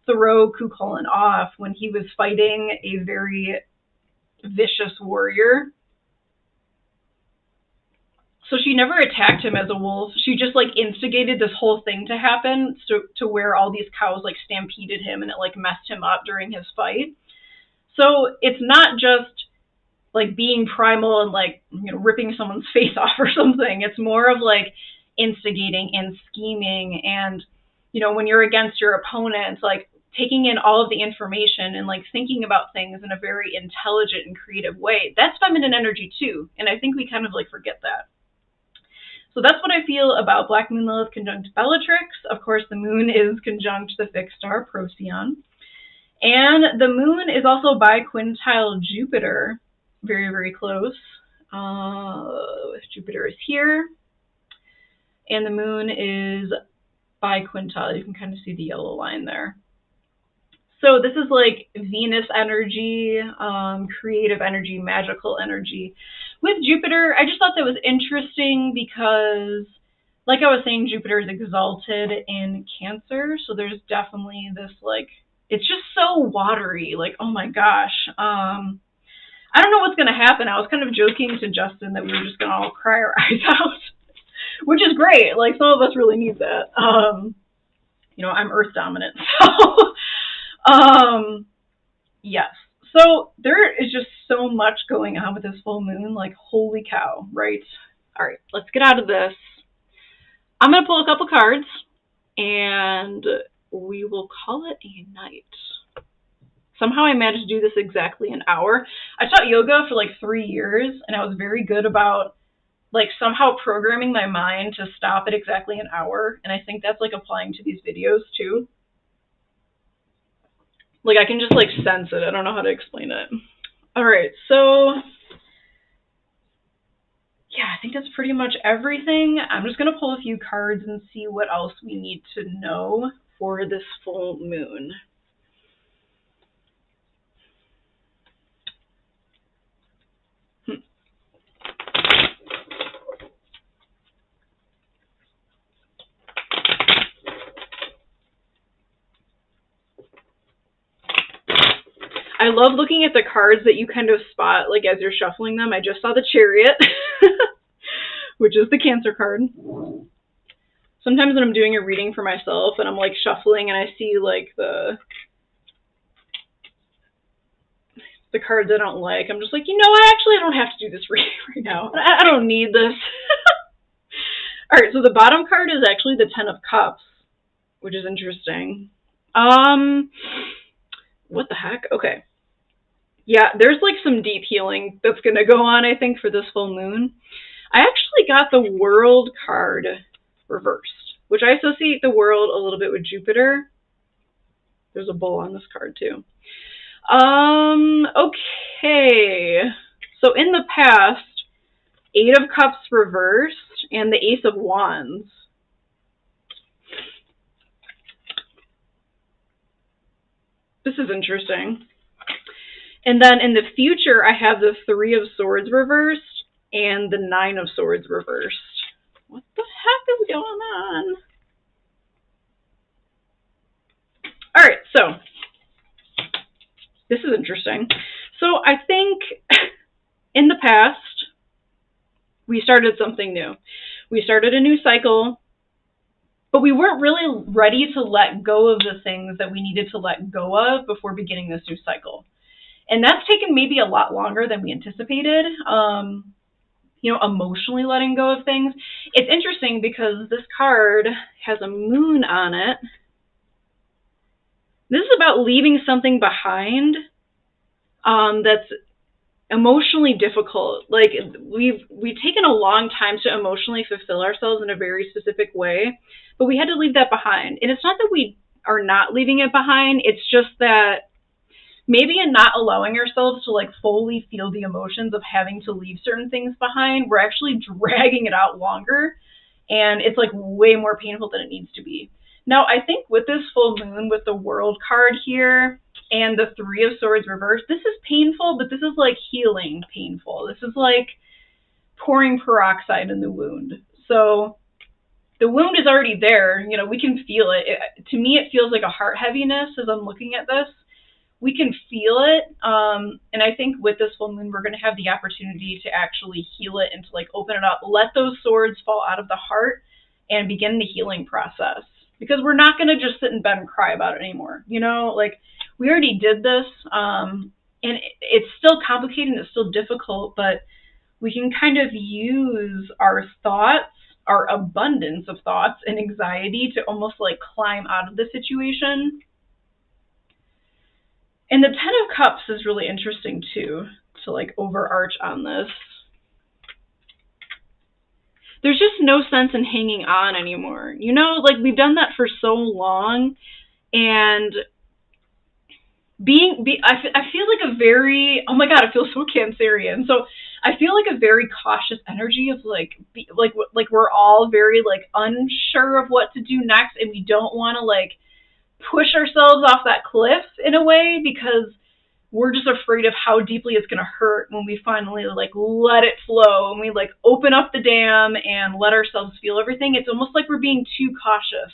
throw Cuchulainn off when he was fighting a very vicious warrior. So she never attacked him as a wolf. She just like instigated this whole thing to happen to where all these cows like stampeded him and it like messed him up during his fight. So it's not just like being primal and like, you know, ripping someone's face off or something. It's more of like instigating and scheming and, you know, when you're against your opponent, like taking in all of the information and like thinking about things in a very intelligent and creative way. That's feminine energy too. And I think we kind of like forget that. So that's what I feel about Black Moon Lilith conjunct Bellatrix. Of course, the moon is conjunct the fixed star Procyon. And the moon is also biquintile Jupiter. Very, very close. Jupiter is here. And the moon is biquintile. You can kind of see the yellow line there. So this is like Venus energy, creative energy, magical energy. With Jupiter, I just thought that was interesting because, like I was saying, Jupiter is exalted in Cancer. So there's definitely this like, it's just so watery. Like, oh my gosh. I don't know what's going to happen. I was kind of joking to Justin that we were just going to all cry our eyes out, which is great. Like, some of us really need that. You know, I'm Earth dominant. So, yes. So there is just so much going on with this full moon. Like, holy cow, right? All right, let's get out of this. I'm going to pull a couple cards, and we will call it a night. Somehow I managed to do this exactly an hour. I taught yoga for like 3 years, and I was very good about like somehow programming my mind to stop at exactly an hour. And I think that's like applying to these videos too. Like I can just like sense it. I don't know how to explain it. All right, so yeah, I think that's pretty much everything. I'm just going to pull a few cards and see what else we need to know for this full moon. I love looking at the cards that you kind of spot like as you're shuffling them. I just saw the Chariot, which is the Cancer card. Sometimes when I'm doing a reading for myself and I'm like shuffling and I see like the the cards I don't like. I'm just like, I don't have to do this reading right now. I don't need this. All right, so the bottom card is actually the Ten of Cups, which is interesting. What the heck? Okay. Yeah, there's like some deep healing that's going to go on, I think, for this full moon. I actually got the World card reversed, which I associate the World a little bit with Jupiter. There's a bull on this card too. Okay. So in the past, Eight of Cups reversed and the Ace of Wands. This is interesting. And then in the future, I have the Three of Swords reversed and the Nine of Swords reversed. What the heck is going on? All right, so this is interesting. So I think in the past, we started something new. We started a new cycle, but we weren't really ready to let go of the things that we needed to let go of before beginning this new cycle. And that's taken maybe a lot longer than we anticipated, emotionally letting go of things. It's interesting because this card has a moon on it. This is about leaving something behind that's emotionally difficult. Like we've taken a long time to emotionally fulfill ourselves in a very specific way, but we had to leave that behind. And it's not that we are not leaving it behind. It's just that maybe in not allowing ourselves to like fully feel the emotions of having to leave certain things behind, we're actually dragging it out longer, and it's like way more painful than it needs to be. Now, I think with this full moon, with the World card here and the Three of Swords reversed, this is painful, but this is like healing painful. This is like pouring peroxide in the wound. So the wound is already there. We can feel it. To me, it feels like a heart heaviness as I'm looking at this. We can feel it. And I think with this full moon, we're going to have the opportunity to actually heal it and to like open it up, let those swords fall out of the heart and begin the healing process. Because we're not going to just sit in bed and cry about it anymore. Like we already did this, and it's still complicated and it's still difficult, but we can kind of use our thoughts, our abundance of thoughts and anxiety to almost like climb out of the situation. And the Ten of Cups is really interesting too, to like overarch on this. There's just no sense in hanging on anymore. Like we've done that for so long, and I feel like a very, oh my God, I feel so Cancerian. So I feel like a very cautious energy of like we're all very like unsure of what to do next, and we don't want to like push ourselves off that cliff in a way because we're just afraid of how deeply it's going to hurt when we finally like let it flow and we like open up the dam and let ourselves feel everything. It's almost like we're being too cautious,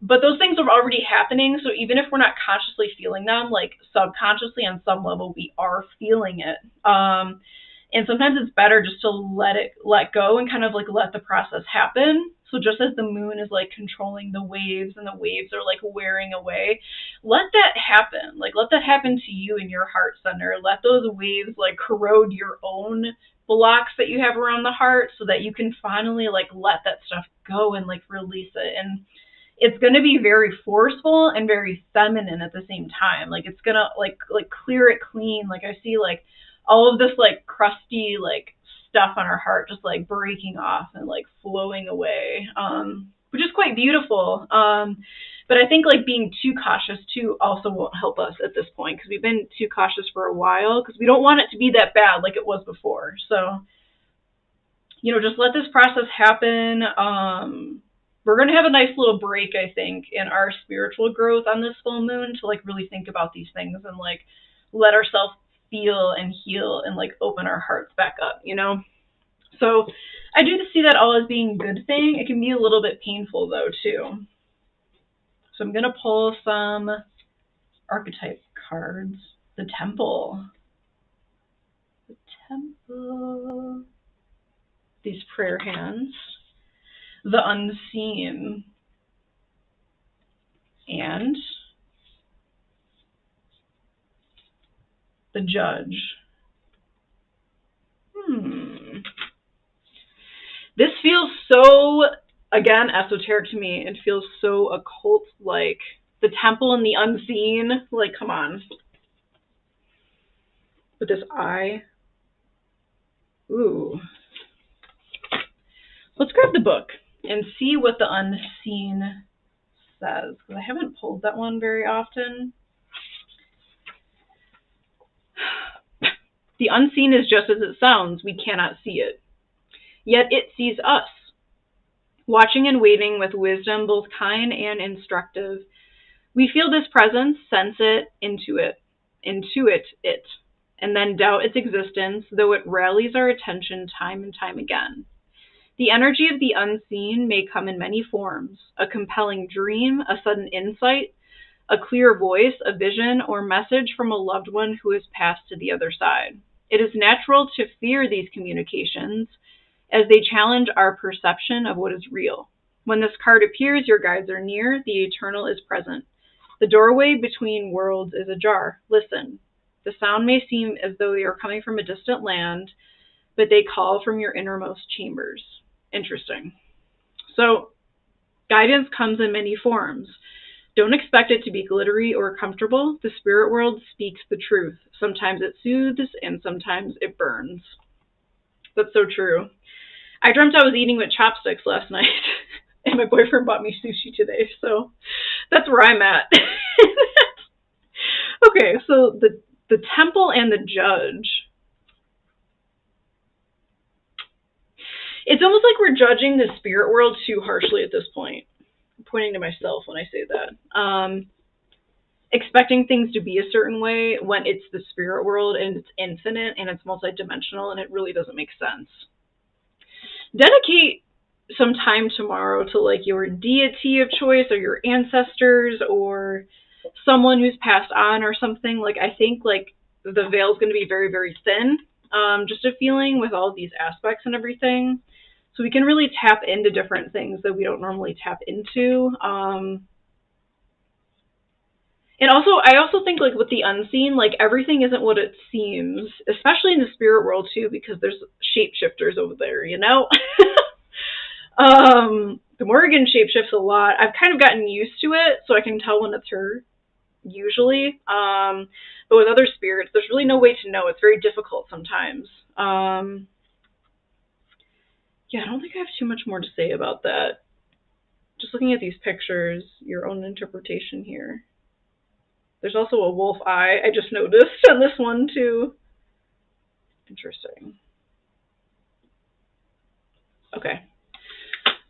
but those things are already happening. So even if we're not consciously feeling them, like subconsciously on some level, we are feeling it. And sometimes it's better just to let go and kind of like let the process happen. So just as the moon is like controlling the waves and the waves are like wearing away, let that happen. Like let that happen to you in your heart center. Let those waves like corrode your own blocks that you have around the heart so that you can finally like let that stuff go and like release it. And it's going to be very forceful and very feminine at the same time. Like it's going to like clear it clean. Like I see like all of this like crusty like stuff on our heart just like breaking off and like flowing away, which is quite beautiful. But I think like being too cautious too also won't help us at this point, because we've been too cautious for a while because we don't want it to be that bad like it was before. So, just let this process happen. We're going to have a nice little break, I think, in our spiritual growth on this full moon to like really think about these things and like let ourselves feel and heal and like open our hearts back up, So I do see that all as being a good thing. It can be a little bit painful though too. So I'm going to pull some archetype cards. The Temple. The Temple. These prayer hands. The Unseen. And The Judge. This feels so, again, esoteric to me. It feels so occult-like. The temple and the unseen. Like, come on. With this eye. Ooh. Let's grab the book and see what the unseen says. Because I haven't pulled that one very often. The unseen is just as it sounds. We cannot see it. Yet it sees us. Watching and waiting with wisdom both kind and instructive. We feel this presence, sense it, intuit it, and then doubt its existence, though it rallies our attention time and time again. The energy of the unseen may come in many forms: a compelling dream, a sudden insight, a clear voice, a vision, or message from a loved one who has passed to the other side. It is natural to fear these communications as they challenge our perception of what is real. When this card appears, your guides are near, the eternal is present. The doorway between worlds is ajar. Listen. The sound may seem as though they are coming from a distant land, but they call from your innermost chambers. Interesting. So, guidance comes in many forms. Don't expect it to be glittery or comfortable. The spirit world speaks the truth. Sometimes it soothes, and sometimes it burns. That's so true. I dreamt I was eating with chopsticks last night, and my boyfriend bought me sushi today, so that's where I'm at. Okay, so the temple and the judge. It's almost like we're judging the spirit world too harshly at this point. I'm pointing to myself when I say that. Expecting things to be a certain way when it's the spirit world and it's infinite and it's multidimensional, and it really doesn't make sense. Dedicate some time tomorrow to like your deity of choice or your ancestors or someone who's passed on or something. Like, I think like the veil is going to be very, very thin. Just a feeling with all of these aspects and everything. So we can really tap into different things that we don't normally tap into. And also, I also think like with the unseen, like everything isn't what it seems, especially in the spirit world too, because there's shapeshifters over there, you know? The Morrigan shapeshifts a lot. I've kind of gotten used to it, so I can tell when it's her, usually. But with other spirits, there's really no way to know. It's very difficult sometimes. Yeah, I don't think I have too much more to say about that. Just looking at these pictures, your own interpretation here. There's also a wolf eye, I just noticed on this one too. Interesting. Okay.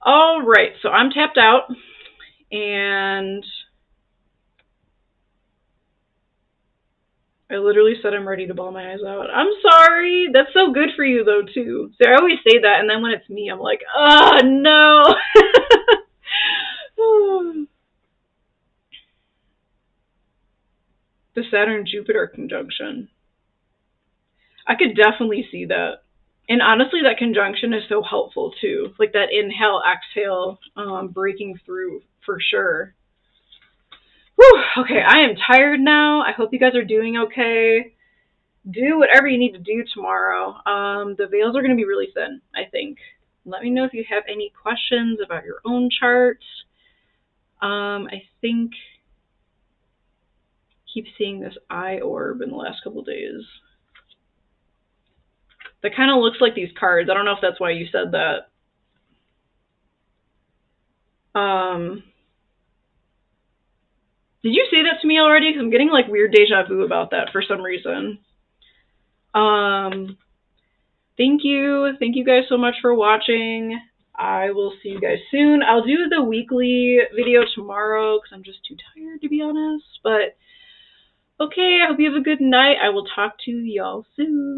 All right, so I'm tapped out, and I literally said I'm ready to bawl my eyes out. I'm sorry. That's so good for you, though, too. So I always say that, and then when it's me, I'm like, oh, no. The Saturn-Jupiter conjunction. I could definitely see that. And honestly, that conjunction is so helpful, too. Like that inhale, exhale, breaking through, for sure. Whew, okay, I am tired now. I hope you guys are doing okay. Do whatever you need to do tomorrow. The veils are going to be really thin, I think. Let me know if you have any questions about your own charts. I think keep seeing this eye orb in the last couple days. That kind of looks like these cards. I don't know if that's why you said that. Did you say that to me already? Because I'm getting like weird deja vu about that for some reason. Thank you. Thank you guys so much for watching. I will see you guys soon. I'll do the weekly video tomorrow because I'm just too tired, to be honest. But okay, I hope you have a good night. I will talk to y'all soon.